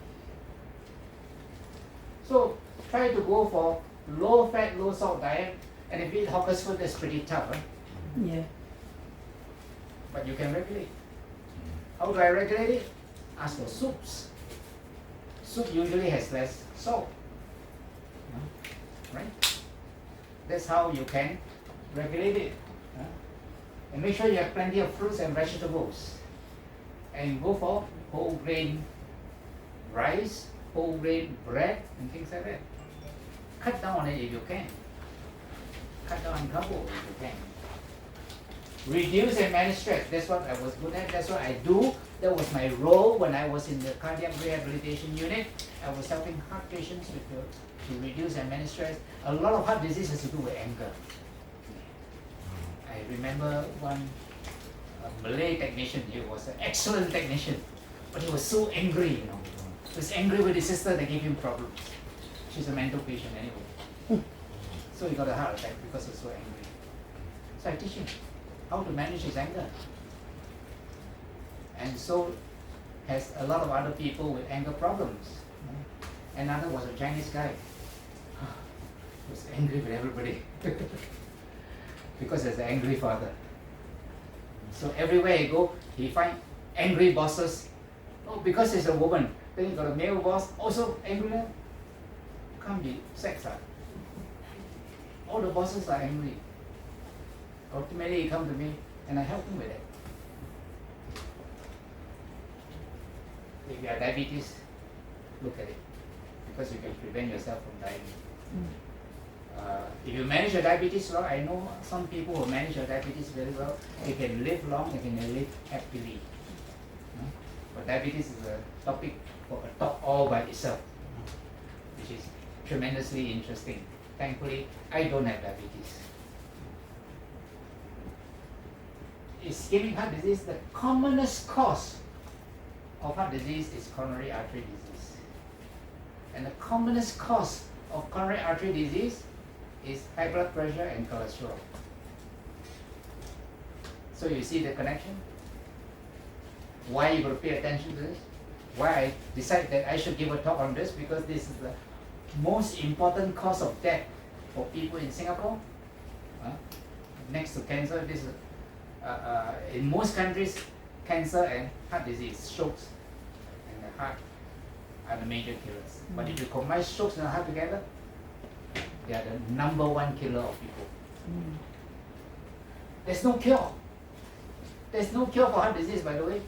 So try to go for low fat, low salt diet, and if you eat hawker's food, that's pretty tough, right? Yeah. But you can regulate. How do I regulate it? Ask for soups. Soup usually has less salt, right? That's how you can regulate it. And make sure you have plenty of fruits and vegetables. And go for whole grain rice, whole grain bread, and things like that. Cut down on it if you can. Cut down on carbo if you can. Reduce and manage stress. That's what I was good at. That's what I do. That was my role when I was in the cardiac rehabilitation unit. I was helping heart patients to reduce and manage stress. A lot of heart disease has to do with anger. I remember one Malay technician. He was an excellent technician, but he was so angry. He was angry with his sister that gave him problems. She's a mental patient anyway. So he got a heart attack because he was so angry. So I teach him how to manage his anger. And so has a lot of other people with anger problems. Another was a Chinese guy. He was angry with everybody because he's an angry father. So everywhere he go, he find angry bosses. Oh, because he's a woman. Then he got a male boss, also angry. Can't be sex. All the bosses are angry. Ultimately, he come to me, and I help him with it. If you have diabetes, look at it, because you can prevent yourself from dying. If you manage your diabetes well, I know some people who manage your diabetes very well, they can live long, they can live happily. But diabetes is a topic for a talk all by itself, which is tremendously interesting. Thankfully, I don't have diabetes. ischemic heart disease, the commonest cause of heart disease is coronary artery disease. And the commonest cause of coronary artery disease is high blood pressure and cholesterol. So you see the connection? Why you got to pay attention to this? Why I decide that I should give a talk on this, because this is the most important cause of death for people in Singapore. Next to cancer, this is in most countries, cancer and heart disease, strokes and the heart are the major killers. But if you combine strokes and the heart together, they are the number one killer of people. There's no cure. There's no cure for heart disease, by the way,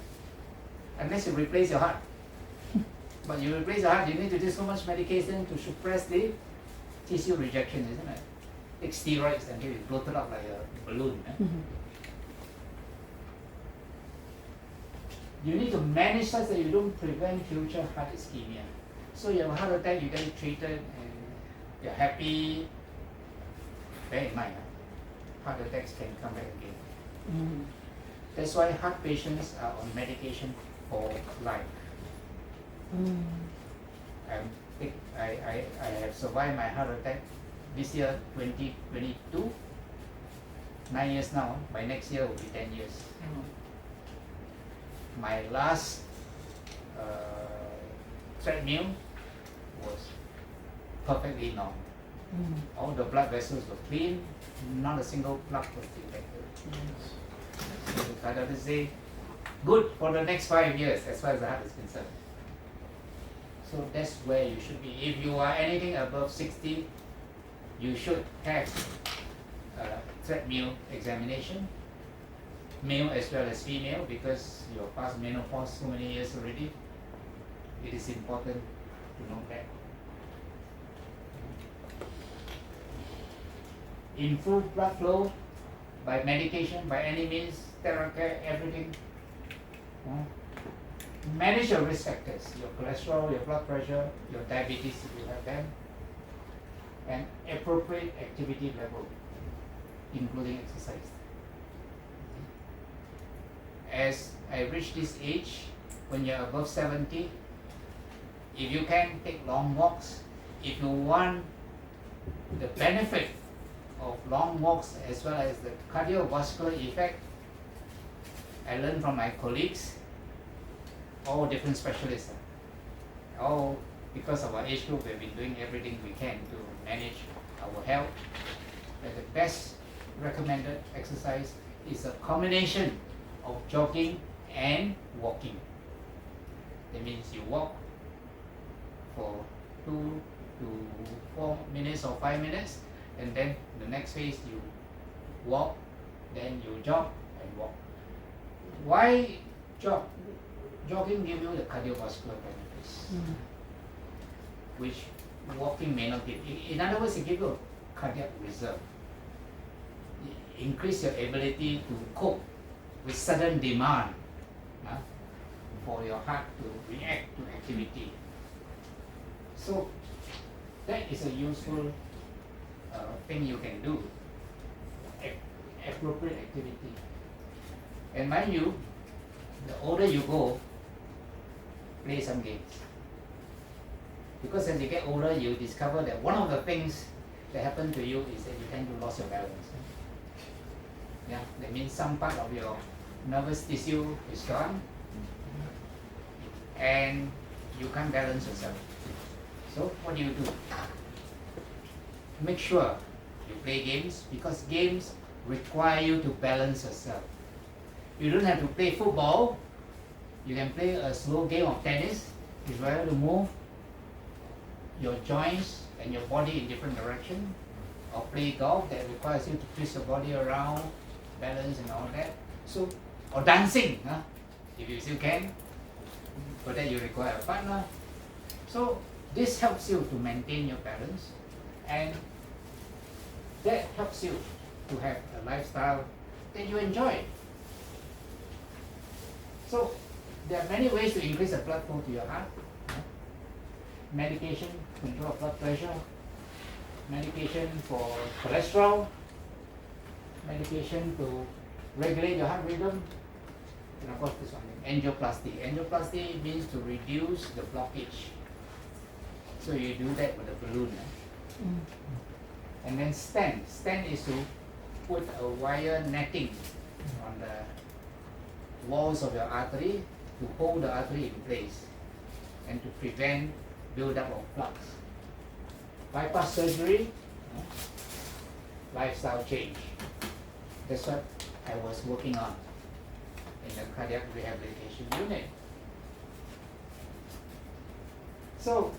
unless you replace your heart. But you replace your heart, you need to do so much medication to suppress the tissue rejection, isn't it? Take steroids until you bloat it up like a balloon. You need to manage such that you don't prevent future heart ischemia. So you have a heart attack, you get it treated, and you're happy. Bear in mind, heart attacks can come back again. That's why heart patients are on medication for life. I have survived my heart attack this year, 2022. 9 years now. By next year will be 10 years. My last treadmill was perfectly normal. All the blood vessels were clean, not a single plug was detected. So the doctor say, good for the next 5 years as far as the heart is concerned. So that's where you should be. If you are anything above 60, you should have a treadmill examination, male as well as female, because you're past menopause so many years already. It is important to know that. Improve blood flow by medication, by any means, THeraCare, everything. Manage your risk factors, your cholesterol, your blood pressure, your diabetes if you have them, and appropriate activity level, including exercise. As I reach this age, when you're above 70, if you can take long walks, if you want the benefit of long walks as well as the cardiovascular effect, I learned from my colleagues, all different specialists, all because of our age group, we've been doing everything we can to manage our health. But the best recommended exercise is a combination of jogging and walking. That means you walk for 2 to 4 minutes or 5 minutes, and then the next phase you walk, then you jog and walk. Why jog? Jogging gives you the cardiovascular benefits, which walking may not give. In other words, it gives you a cardiac reserve. It increase your ability to cope with sudden demand for your heart to react to activity. So that is a useful thing you can do, appropriate activity. And mind you, the older you go, play some games. Because as you get older, you discover that one of the things that happen to you is that you tend to lose your balance. Yeah, that means some part of your nervous tissue is gone, and you can't balance yourself. So what do? Make sure you play games, because games require you to balance yourself. You don't have to play football. You can play a slow game of tennis. If you have to move your joints and your body in different direction, or play golf that requires you to twist your body around, balance and all that. So, or dancing, if you still can, but then you require a partner. So this helps you to maintain your balance, and that helps you to have a lifestyle that you enjoy. So there are many ways to increase the blood flow to your heart. Medication, control of blood pressure, medication for cholesterol, medication to regulate your heart rhythm. And of course this one, angioplasty. Angioplasty means to reduce the blockage. So you do that with a balloon. And then stent. Stent is to put a wire netting on the walls of your artery to hold the artery in place and to prevent build-up of plaques. Bypass surgery, lifestyle change. That's what I was working on in the cardiac rehabilitation unit. So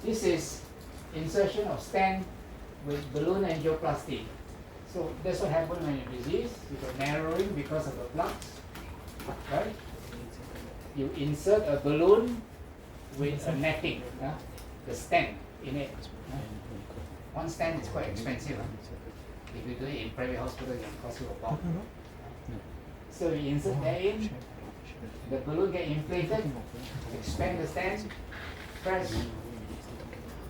this is insertion of stent with balloon angioplasty. So that's what happens when you disease. You got narrowing because of the plaques, right? You insert a balloon with a netting, the stent in it. One stent is quite expensive. If you do it in private hospital, it can cost you a bomb. So you insert that in, the balloon get inflated, expand the stent, press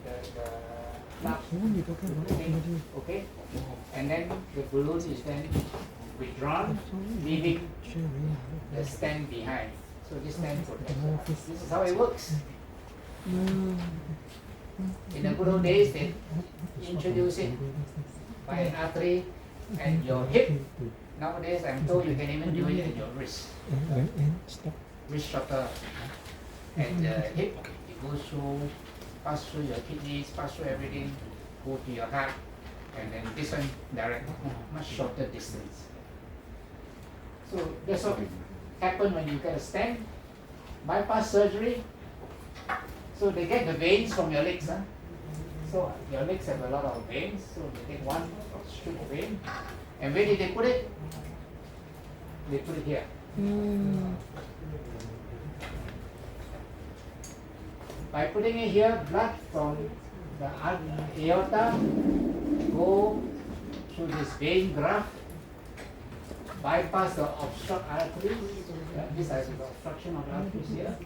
the flap, okay? And then the balloon is then withdrawn, leaving the stent behind. So this stent protects. This is how it works. In the good old days, they introduced it by an artery and your hip. Nowadays, I'm told you can even do it in your wrist. Wrist shutter. And the hip, it goes through, pass through your kidneys, pass through everything, go to your heart, and then this one direct, much shorter distance. So that's what happens when you get a stent. Bypass surgery. So they get the veins from your legs. So your legs have a lot of veins. So they take one strip of vein. And where did they put it? They put it here. By putting it here, blood from the aorta go through this vein graft, bypass the obstruct arteries. This is the obstruction of the arteries here.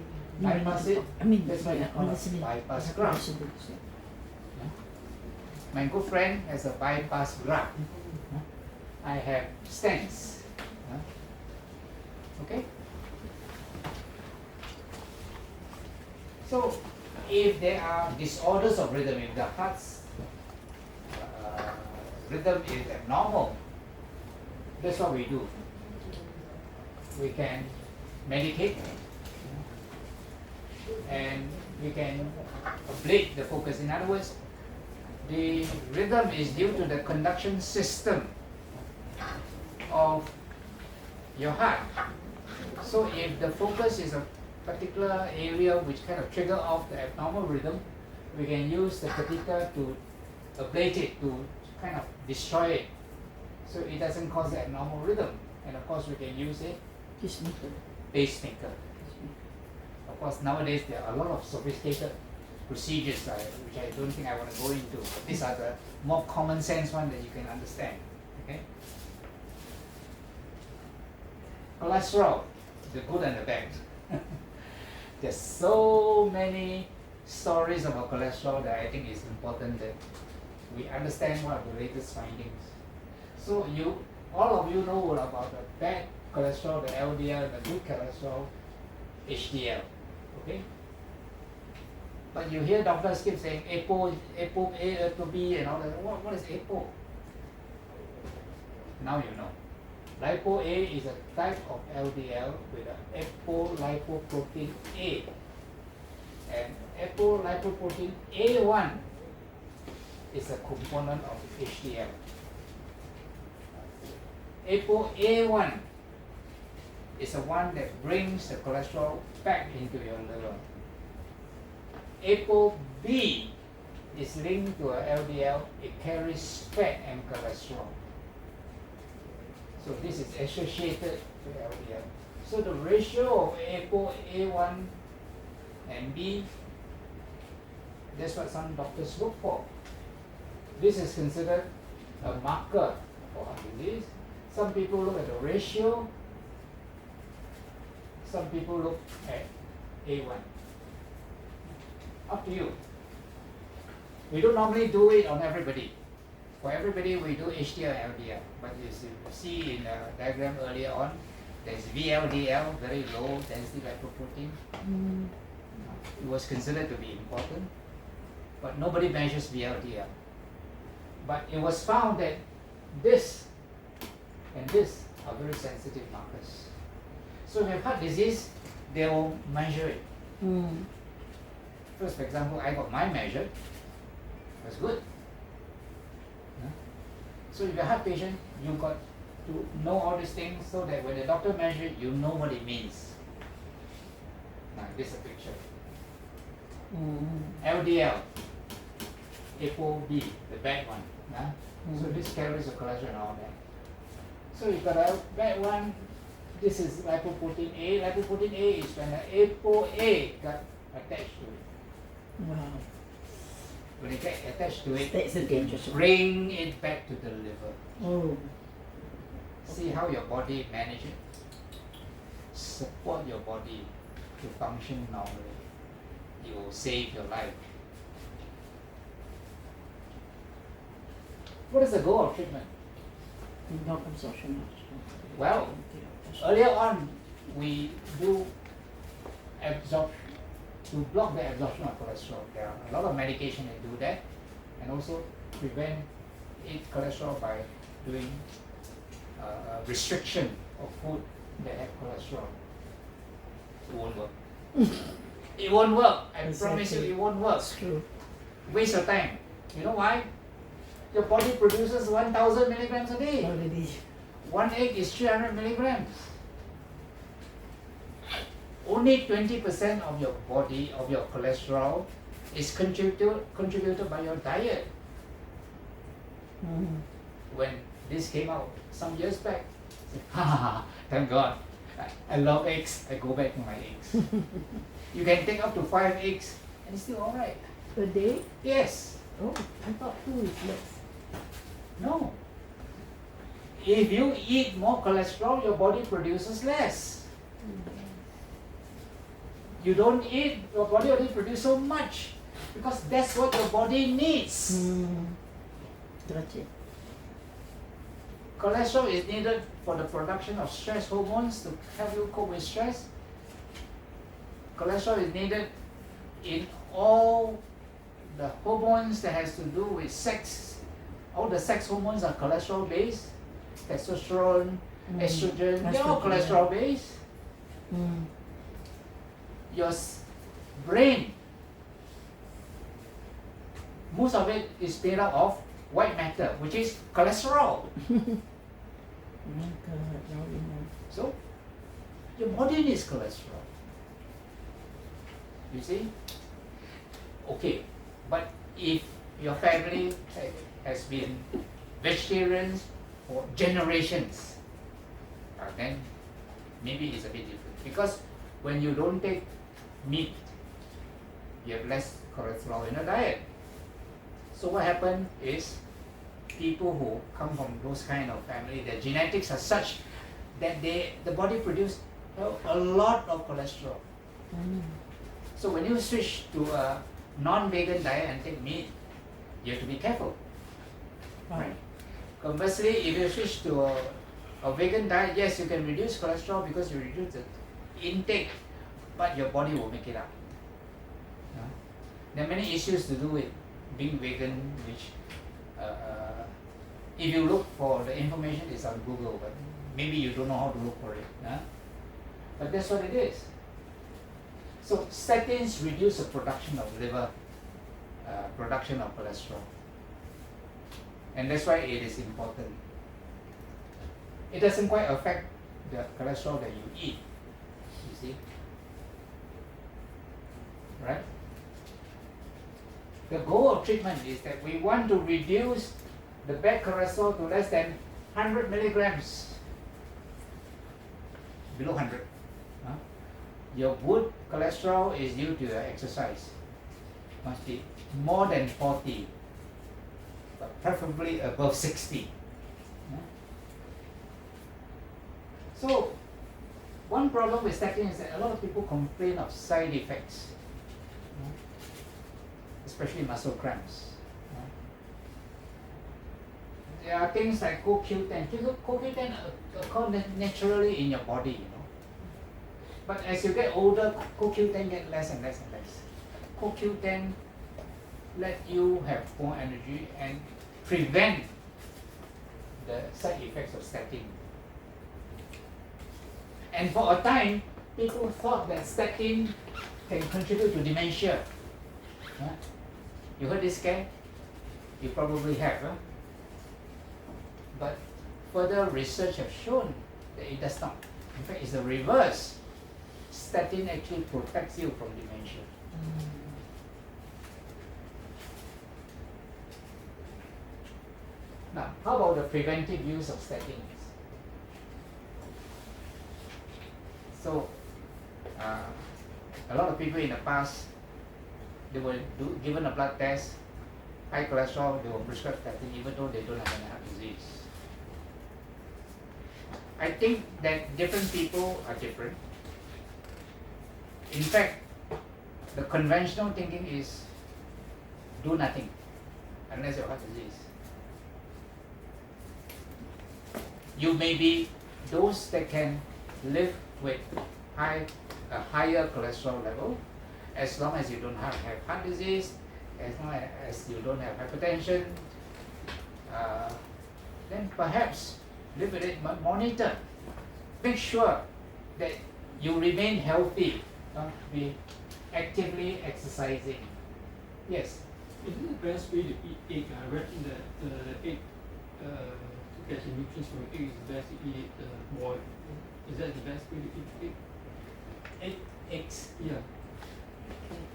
Bypass it. That's why you call it bypass graft. My good friend has a bypass graft. I have stents. Okay? So, if there are disorders of rhythm, if the heart's rhythm is abnormal, that's what we do. We can medicate and we can ablate the focus. In other words, the rhythm is due to the conduction system of your heart. So if the focus is a particular area which kind of trigger off the abnormal rhythm, we can use the catheter to ablate it, to kind of destroy it, so it doesn't cause the abnormal rhythm. And of course we can use a pacemaker. Of course nowadays there are a lot of sophisticated procedures which I don't think I want to go into, but these are the more common sense ones that you can understand. Okay? Cholesterol, the good and the bad. There's so many stories about cholesterol that I think it's important that we understand what are the latest findings. So all of you know about the bad cholesterol, the LDL, the good cholesterol, HDL. Okay? But you hear doctors keep saying APO, APO A, APO B, and all that. What is APO? Now you know. Lipo A is a type of LDL with an apolipoprotein A. And apolipoprotein A1 is a component of HDL. Apo A1 is the one that brings the cholesterol back into your liver. Apo B is linked to a LDL, it carries fat and cholesterol. So this is associated with LDL. So the ratio of Apo A1 and B, that's what some doctors look for. This is considered a marker for heart disease. Some people look at the ratio, some people look at A1. Up to you. We don't normally do it on everybody. For everybody, we do HDL and LDL, but as you see in the diagram earlier on, there's VLDL, very low density lipoprotein. It was considered to be important, but nobody measures VLDL. But it was found that this and this are very sensitive markers. So if you have heart disease, they will measure it. First, for example, I got mine measured. That's good. So if you're a heart patient, you got to know all these things so that when the doctor measures it, you know what it means. Now, this is a picture. LDL, ApoB, the bad one. So this carries the cholesterol and all that. So you got a bad one. This is lipoprotein A. Lipoprotein A is when the ApoA got attached to it. Wow. When it gets attached to it, That's a dangerous one. bring it back to the liver. Oh. See how your body manages it. Support your body to function normally. It will save your life. What is the goal of treatment? Not absorption. Well, earlier on, we do absorption to block the absorption of cholesterol. There are a lot of medication that do that, and also prevent cholesterol by doing restriction of food that have cholesterol. It won't work. It won't work. I promise you, it won't work. That's true. Waste your time. You know why? Your body produces 1,000 milligrams a day. Already. One egg is 300 milligrams. Only 20% of your body, of your cholesterol, is contributed by your diet. When this came out some years back, I said, ha ha ha, thank God. I love eggs, I go back to my eggs. You can take up to 5 eggs and it's still alright. Per day? Yes. Oh, I thought 2 is less. No. If you eat more cholesterol, your body produces less. You don't eat, your body only produces so much because that's what your body needs. Gotcha. Cholesterol is needed for the production of stress hormones to help you cope with stress. Cholesterol is needed in all the hormones that has to do with sex. All the sex hormones are cholesterol based. Testosterone, estrogen, they're all cholesterol based. Your brain, most of it is made up of white matter, which is cholesterol. Oh my God, now we know. So, your body needs cholesterol. You see? Okay, but if your family has been vegetarians for generations, then maybe it's a bit different. Because when you don't take meat, you have less cholesterol in your diet. So what happens is people who come from those kind of family, their genetics are such that the body produces a lot of cholesterol. So when you switch to a non-vegan diet and take meat, you have to be careful. Right. Conversely, if you switch to a vegan diet, yes, you can reduce cholesterol because you reduce the intake, but your body will make it up. There are many issues to do with being vegan, which if you look for the information, it's on Google, but maybe you don't know how to look for it. But that's what it is. So statins reduce the production of liver, production of cholesterol. And that's why it is important. It doesn't quite affect the cholesterol that you eat, you see. Right? The goal of treatment is that we want to reduce the bad cholesterol to less than 100 milligrams, below 100. Your good cholesterol is due to your exercise. Must be more than 40, but preferably above 60. So, one problem with statin is that a lot of people complain of side effects, especially muscle cramps. there are things like CoQ10. CoQ10 occur naturally in your body, you know. But as you get older, CoQ10 get less and less and less. CoQ10 let you have more energy and prevent the side effects of statin. And for a time, people thought that statin can contribute to dementia. Huh? You heard this scare? You probably have, huh? But further research has shown that it does not. In fact, it's the reverse. Statin actually protects you from dementia. Now, how about the preventive use of statins? So, a lot of people in the past, they were given a blood test, high cholesterol, they were prescribed statin even though they don't have any heart disease. I think that different people are different. In fact, the conventional thinking is do nothing unless you have heart disease. You may be those that can live with a higher cholesterol level as long as you don't have heart disease, as long as you don't have hypertension, then perhaps live with it, monitor. Make sure that you remain healthy, be actively exercising. Yes? Isn't the best way to eat egg? I read that the egg, to get the nutrients from egg, it's best to eat it boiled. Is that the best way to eat egg? Eggs. Yeah.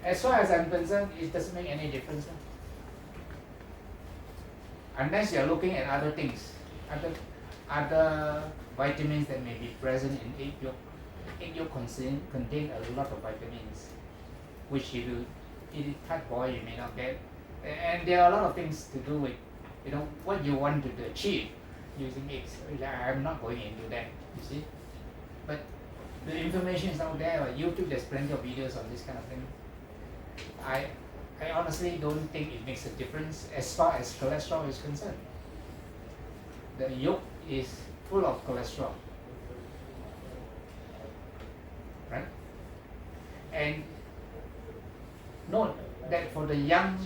As far as I'm concerned, it doesn't make any difference. Unless you're looking at other things, other vitamins that may be present in egg yolk. Egg yolk contain a lot of vitamins, which if you eat it hard boiled, you may not get. And there are a lot of things to do with, what you want to achieve using eggs. I'm not going into that, you see. But the information is out there. On YouTube, there's plenty of videos on this kind of thing. I honestly don't think it makes a difference as far as cholesterol is concerned. The yolk is full of cholesterol, right? And note that for the young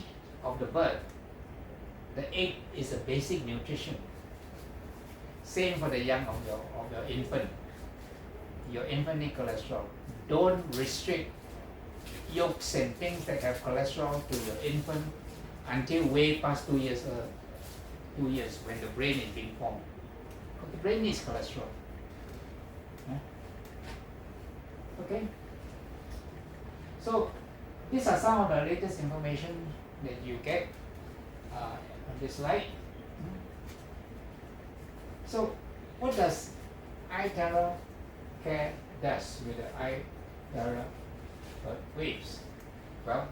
of the bird, the egg is a basic nutrition. Same for the young of your infant. Your infant needs cholesterol. Don't restrict yolks and things that have cholesterol to your infant until way past 2 years when the brain is being formed. But the brain needs cholesterol. Okay? So these are some of the latest information that you get on this slide. So what does iTeraCare does with the iTeraCare waves? Well,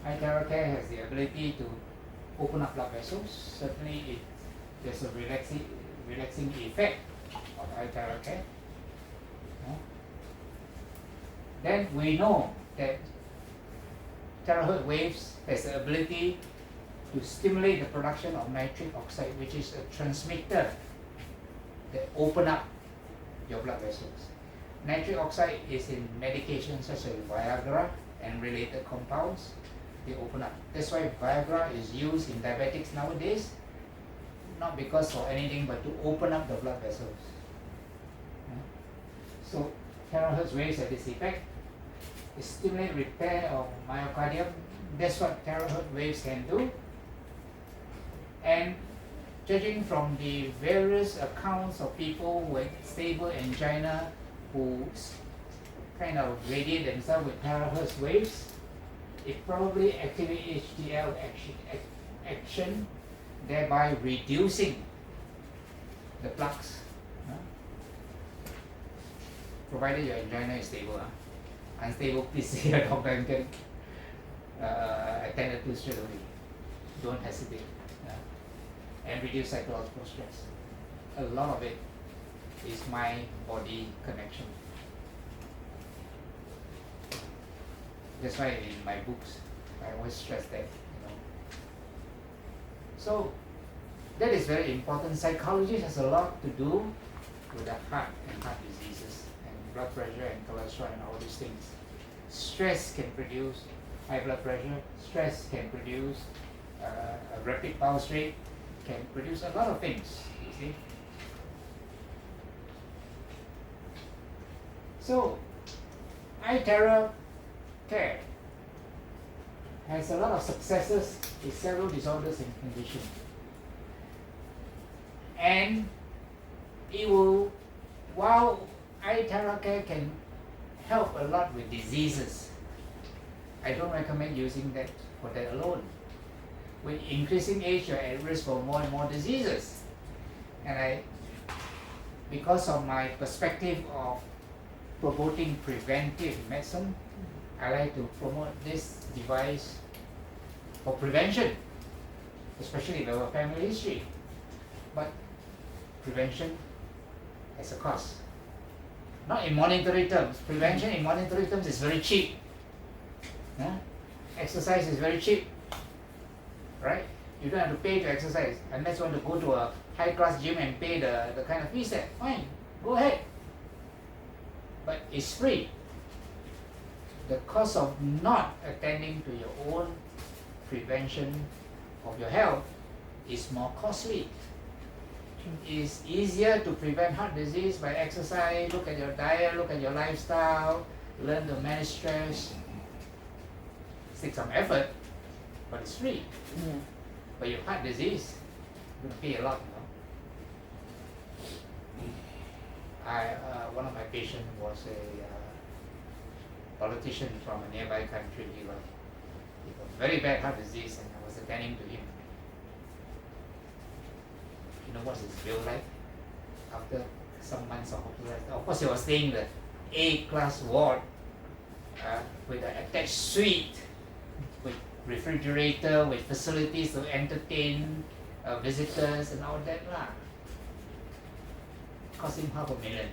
iTeraCare has the ability to open up blood vessels. Certainly there's a relaxing effect of iTeraCare. Then we know that terahertz waves has the ability to stimulate the production of nitric oxide, which is a transmitter that open up your blood vessels. Nitric oxide is in medications such as Viagra and related compounds. They open up. That's why Viagra is used in diabetics nowadays, not because of anything but to open up the blood vessels. So terahertz waves have this effect. They stimulate repair of myocardium. That's what terahertz waves can do. And judging from the various accounts of people with stable angina who kind of radiate themselves with terahertz waves, it probably activates HDL action, thereby reducing the plaques. Provided your angina is stable. Unstable, please see a doctor and get attended to straight away. Don't hesitate. And reduce psychological stress. A lot of it is mind-body connection. That's why in my books I always stress that. So that is very important. Psychology has a lot to do with the heart and heart diseases and blood pressure and cholesterol and all these things. Stress can produce high blood pressure. Stress can produce a rapid pulse rate, can produce a lot of things, you see. So, iTeraCare has a lot of successes with several disorders and conditions. And it will, while iTeraCare can help a lot with diseases, I don't recommend using that for that alone. With increasing age, you're at risk for more and more diseases. And because of my perspective of promoting preventive medicine, I like to promote this device for prevention, especially if you have a family history. But prevention has a cost. Not in monetary terms. Prevention in monetary terms is very cheap. Exercise is very cheap, right? You don't have to pay to exercise unless you want to go to a high-class gym and pay the kind of fees there. Fine, go ahead. But it's free. The cost of not attending to your own prevention of your health is more costly. It's easier to prevent heart disease by exercise, look at your diet, look at your lifestyle, learn to manage stress. Take some effort, but it's free. Yeah. But your heart disease, you pay a lot, you know. One of my patients was a politician from a nearby country. He was very bad heart disease, and I was attending to him. You know what's his bill like? After some months of hospitalization, of course he was staying in the A-class ward with an attached suite, with refrigerator, with facilities to entertain visitors and all that lah. Cost him $500,000.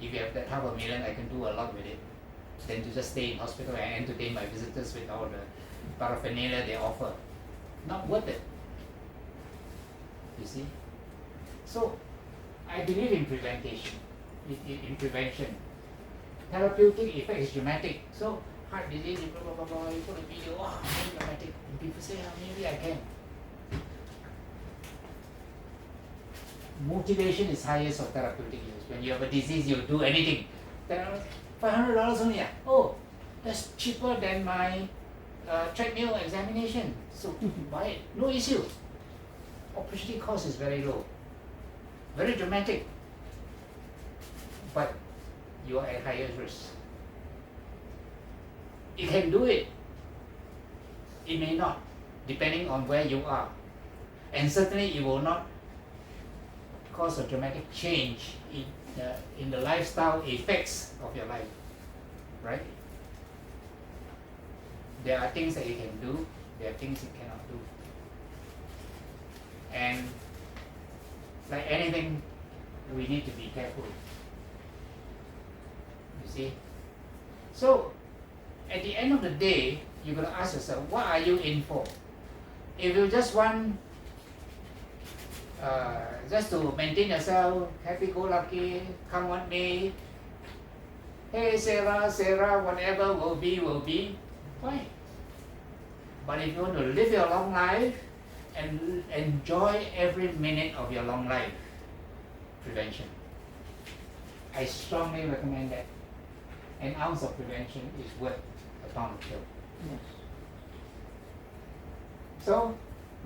If you have that $500,000, I can do a lot with it. Than to just stay in hospital and entertain my visitors with all the paraphernalia they offer. Not worth it. You see? So, I believe in prevention. In prevention. Therapeutic effect is dramatic. So, heart disease, blah, blah, blah, blah, you put a video, wow, very dramatic. And people say, oh, maybe I can. Motivation is highest for therapeutic use. When you have a disease, you'll do anything. $500 only. Oh, that's cheaper than my treadmill examination. So buy it. No issue. Opportunity cost is very low. Very dramatic. But you are at higher risk. You can do it. It may not, depending on where you are. And certainly it will not cause a dramatic change in the lifestyle effects of your life, right? There are things that you can do, there are things you cannot do. And like anything, we need to be careful. You see? So, at the end of the day, you're going to ask yourself, what are you in for? If you just want just to maintain yourself, happy-go-lucky, come what may, hey Sarah, whatever will be, fine. But if you want to live your long life and enjoy every minute of your long life, prevention. I strongly recommend that. An ounce of prevention is worth a pound of cure. Yes. So,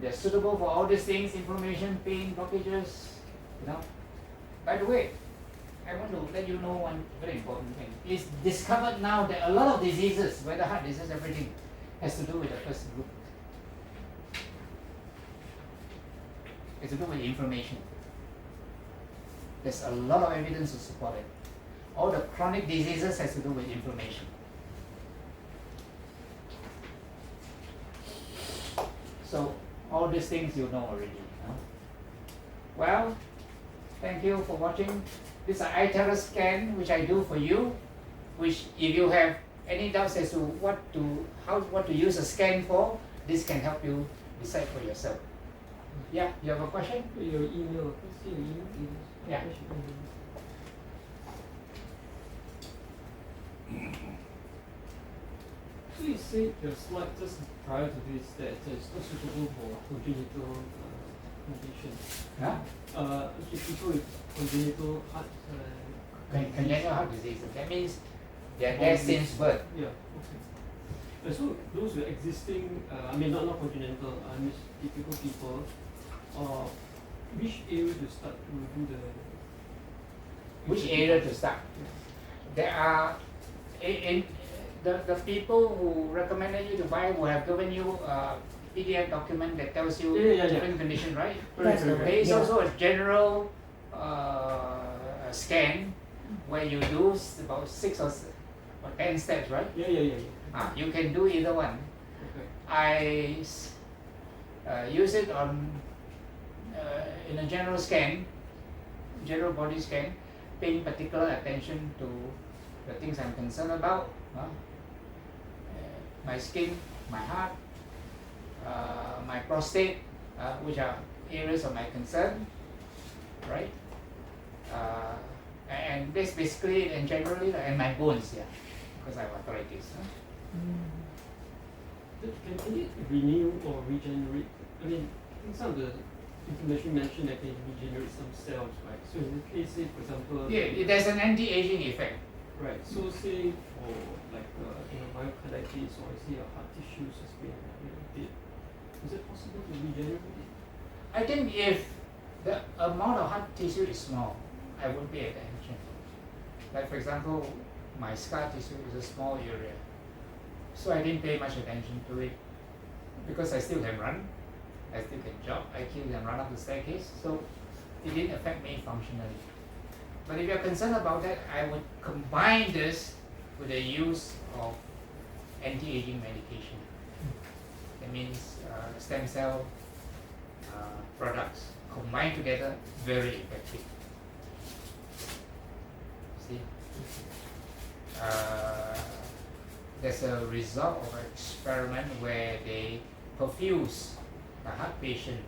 they're suitable for all these things, inflammation, pain, blockages, you know. By the way, I want to let you know one very important thing. It's discovered now that a lot of diseases, whether heart disease, everything, has to do with the first group. It's to do with inflammation. There's a lot of evidence to support it. All the chronic diseases has to do with inflammation. So, all these things you know already. Huh? Well, thank you for watching. This is an iTeraCare scan which I do for you. Which, if you have any doubts as to what to use a scan for, this can help you decide for yourself. Yeah, you have a question? Your email, let's see your email. Yeah. So you said your slide just prior to this that it's not suitable for congenital conditions. Huh? Okay, people with congenital heart Congenital heart disease. That means they are there since birth. Yeah, okay. So those with existing, I mean not congenital, I mean typical people, which area to start to do the... Which area to start? There are in the people who recommended you to buy will have given you a PDF document that tells you different condition, right? That's correct. There is Yeah. also a general scan where you do about 6 or 10 steps, right? Yeah. You can do either one. Okay. I use it on in a general scan, general body scan, paying particular attention to the things I'm concerned about, my skin, my heart, my prostate, which are areas of my concern, right? And this basically and generally, and my bones, yeah, because I have arthritis. Can it renew or regenerate? I mean, I think some of the information mentioned that can regenerate some cells, right? So in this case, say for example, Yeah, there's an anti-aging effect. right. So say for like myocarditis or say your heart tissues has been dead, is it possible to regenerate it? I think if the amount of heart tissue is small, I won't pay attention. Like for example, my scar tissue is a small area, so I didn't pay much attention to it because I still can run, I still can jog, I still can run up the staircase, so it didn't affect me functionally. But if you're concerned about that, I would combine this with the use of anti-aging medication. That means stem cell products combined together, very effective. See, there's a result of an experiment where they perfuse a heart patient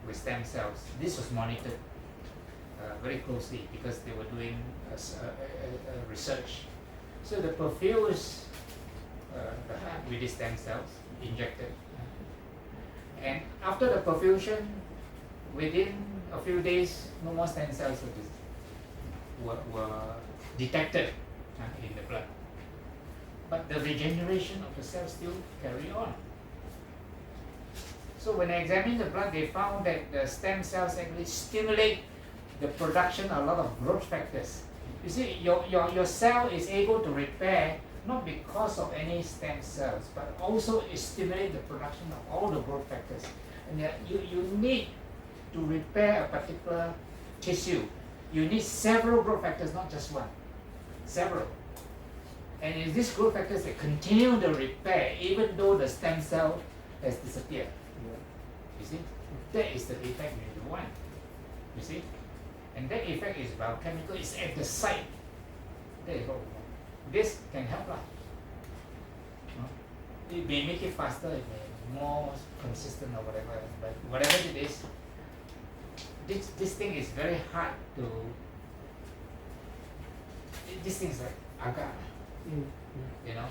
with stem cells. This was monitored very closely because they were doing a research. So they perfuse the heart with these stem cells injected, and after the perfusion, within a few days, no more stem cells were detected in the blood. But the regeneration of the cells still carry on. So when I examined the blood, they found that the stem cells actually stimulate the production of a lot of growth factors. You see, your cell is able to repair not because of any stem cells, but also it stimulates the production of all the growth factors. And you need to repair a particular tissue. You need several growth factors, not just one. Several. And it's these growth factors that continue the repair even though the stem cell has disappeared. You see? That is the effect you want. You see? And that effect is biochemical, it's at the site. That is what we want. This can help lah. It may make it faster, it may be more consistent or whatever, but whatever it is, this thing is very hard to, this thing is like agar, you know.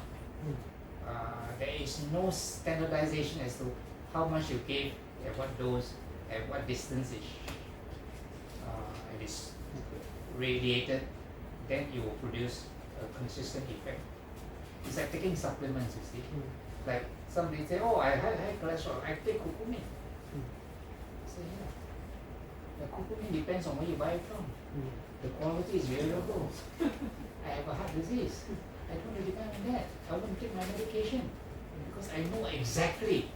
There is no standardization as to how much you give, at what dose, at what distance it is radiated, then you will produce a consistent effect. It's like taking supplements, you see. Like somebody say, oh, I have high cholesterol, I take curcumin. Say, yeah. The curcumin depends on where you buy it from. The quality is very low. I have a heart disease. I don't really depend on that. I won't take my medication because I know exactly.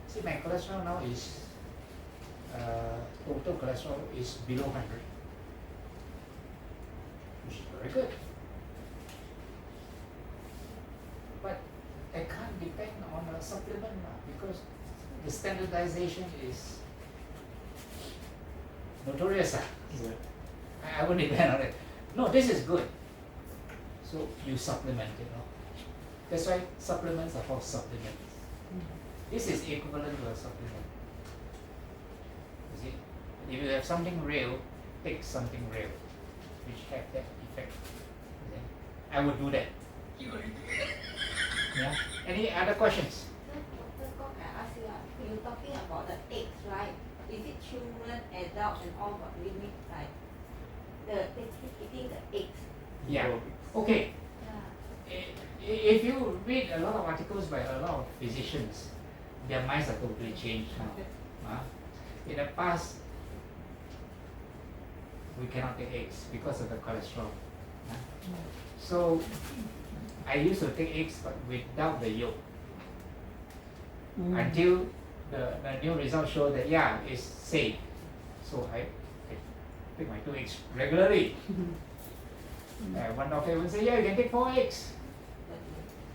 See, my cholesterol now is total cholesterol is below 100, which is very good. But I can't depend on a supplement now because the standardization is notorious. I won't depend on it. No, this is good. So you supplement it. That's why supplements are called supplements. This is equivalent to a supplement. You see, if you have something real, take something real, which have that effect. You see? I would do that. Yeah. Any other questions? Dr. Kok, I ask you, you're talking about the eggs, right? Is it children, adults, and all got limit, like eating the eggs? Yeah. Okay. Yeah. If you read a lot of articles by a lot of physicians, their minds are totally changed now. In the past, we cannot take eggs because of the cholesterol. So I used to take eggs but without the yolk until the new results show that yeah, it's safe. So I take my 2 eggs regularly. One doctor even say, yeah, you can take 4 eggs.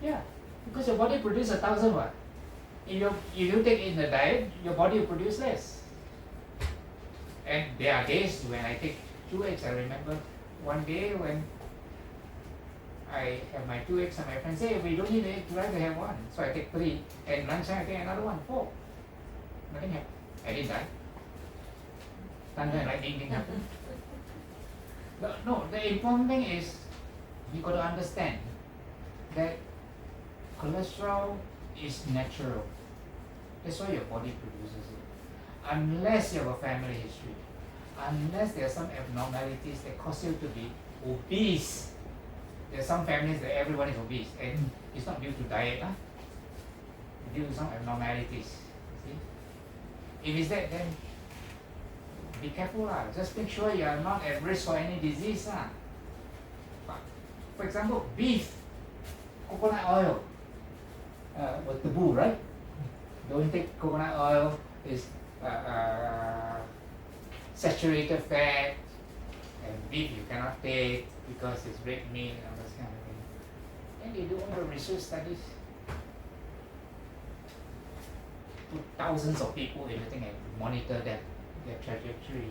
Yeah, because your body produces 1,000 what? If you take it in the diet, your body will produce less. And there are days when I take 2 eggs. I remember one day when I have my 2 eggs and my friend say, we don't need the egg, try to have 1. So I take 3. And lunchtime I take another 1, 4. Nothing happened. I didn't die. Thunder and lightning didn't happen. No, the important thing is you got to understand that cholesterol is natural. That's why your body produces it. Unless you have a family history, unless there are some abnormalities that cause you to be obese. There are some families that everyone is obese, and it's not due to diet, it's due to some abnormalities. See? If it's that, then be careful, just make sure you are not at risk for any disease. For example, beef, coconut oil, was taboo, right? Don't take coconut oil, is saturated fat, and beef you cannot take because it's red meat and all that kind of thing. And they do all the research studies. Put thousands of people in the thing and monitor their trajectory.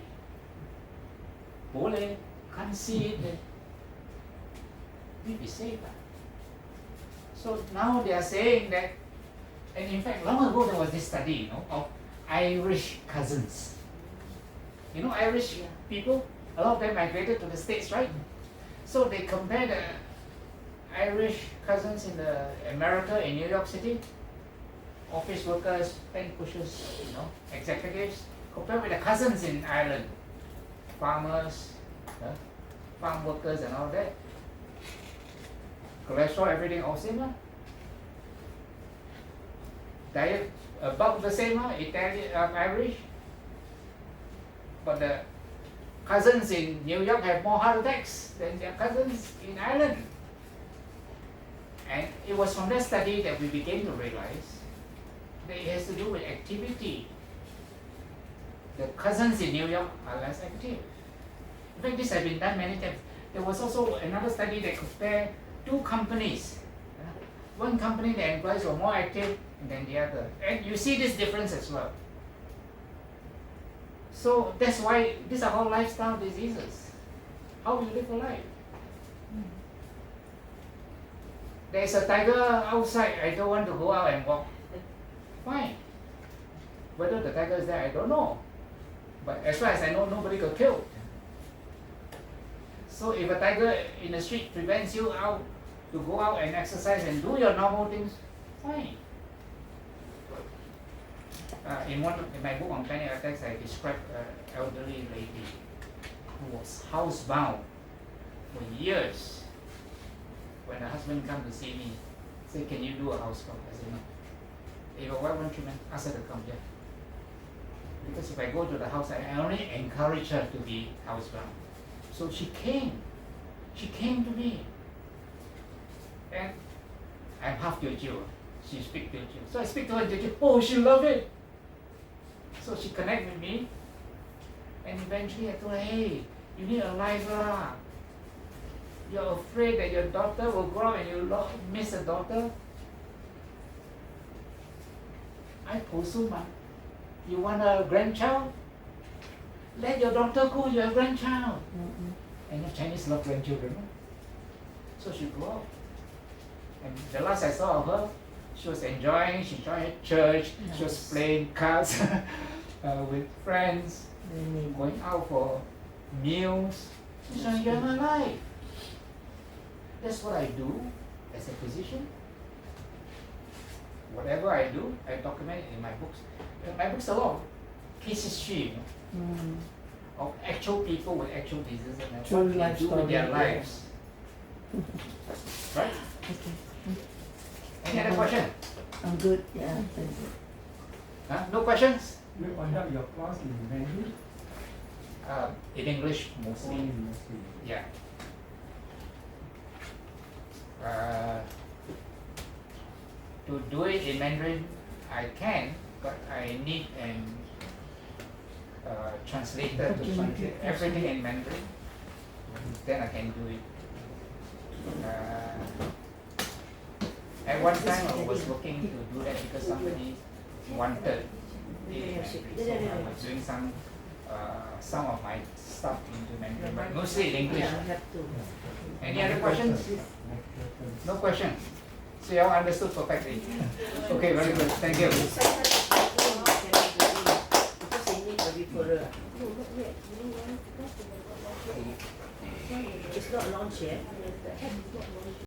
Boleh, can't see it, then be safe. So now they are saying that, and in fact long ago there was this study, of Irish cousins. Irish people, a lot of them migrated to the States, right? So they compare the Irish cousins in America, in New York City, office workers, bank pushers, executives, compared with the cousins in Ireland, farmers, farm workers and all that. Cholesterol, everything all same. Diet about the same, Italian, Irish. But the cousins in New York have more heart attacks than their cousins in Ireland. And it was from that study that we began to realize that it has to do with activity. The cousins in New York are less active. In fact, this has been done many times. There was also another study that compared 2 companies. One company, the employees were more active than the other. And you see this difference as well. So that's why these are all lifestyle diseases. How you live a life. There's a tiger outside, I don't want to go out and walk. Fine. Whether the tiger is there, I don't know. But as far as I know, nobody got killed. So if a tiger in the street prevents you out to go out and exercise and do your normal things, fine. In my book on panic attacks, I described an elderly lady who was housebound for years. When her husband come to see me, say, can you do a housebound? I said, no. If your wife wants treatment, ask her to come here. Because if I go to the house, I only encourage her to be housebound. So she came. She came to me. And I'm half Teochew. She speaks Teochew. So I speak to her in Teochew. Oh, she loved it. So she connected with me. And eventually I told her, hey, you need a life. You're afraid that your daughter will grow up and you miss a daughter. I pursue man. You want a grandchild? Let your daughter go, you have a grandchild. And the Chinese love grandchildren. So she grew up. And the last I saw of her, She was enjoying. She enjoyed her church. She was Nice. playing cards with friends, Really. going out for meals. She's enjoying her life. That's what I do as a physician. Whatever I do, I document it in my books. In my books, a lot of case history, of actual people with actual diseases and True what life they do with their story, yeah. lives. Right? Okay. Any other question? I'm good. Yeah, thank you. Huh? No questions? You conduct your class in Mandarin In English or mostly. in Muslim? Yeah. To do it in Mandarin, I can, but I need an translator to translate everything in Mandarin. Then I can do it. At one time, I was looking to do that because somebody wanted it in Mandarin. So I was doing some of my stuff into Mandarin, but mostly in English. Yeah, I have to. Any other questions? No question. So you all understood perfectly. Okay, very good. Thank you. Because they need a referral. It's not launched yet.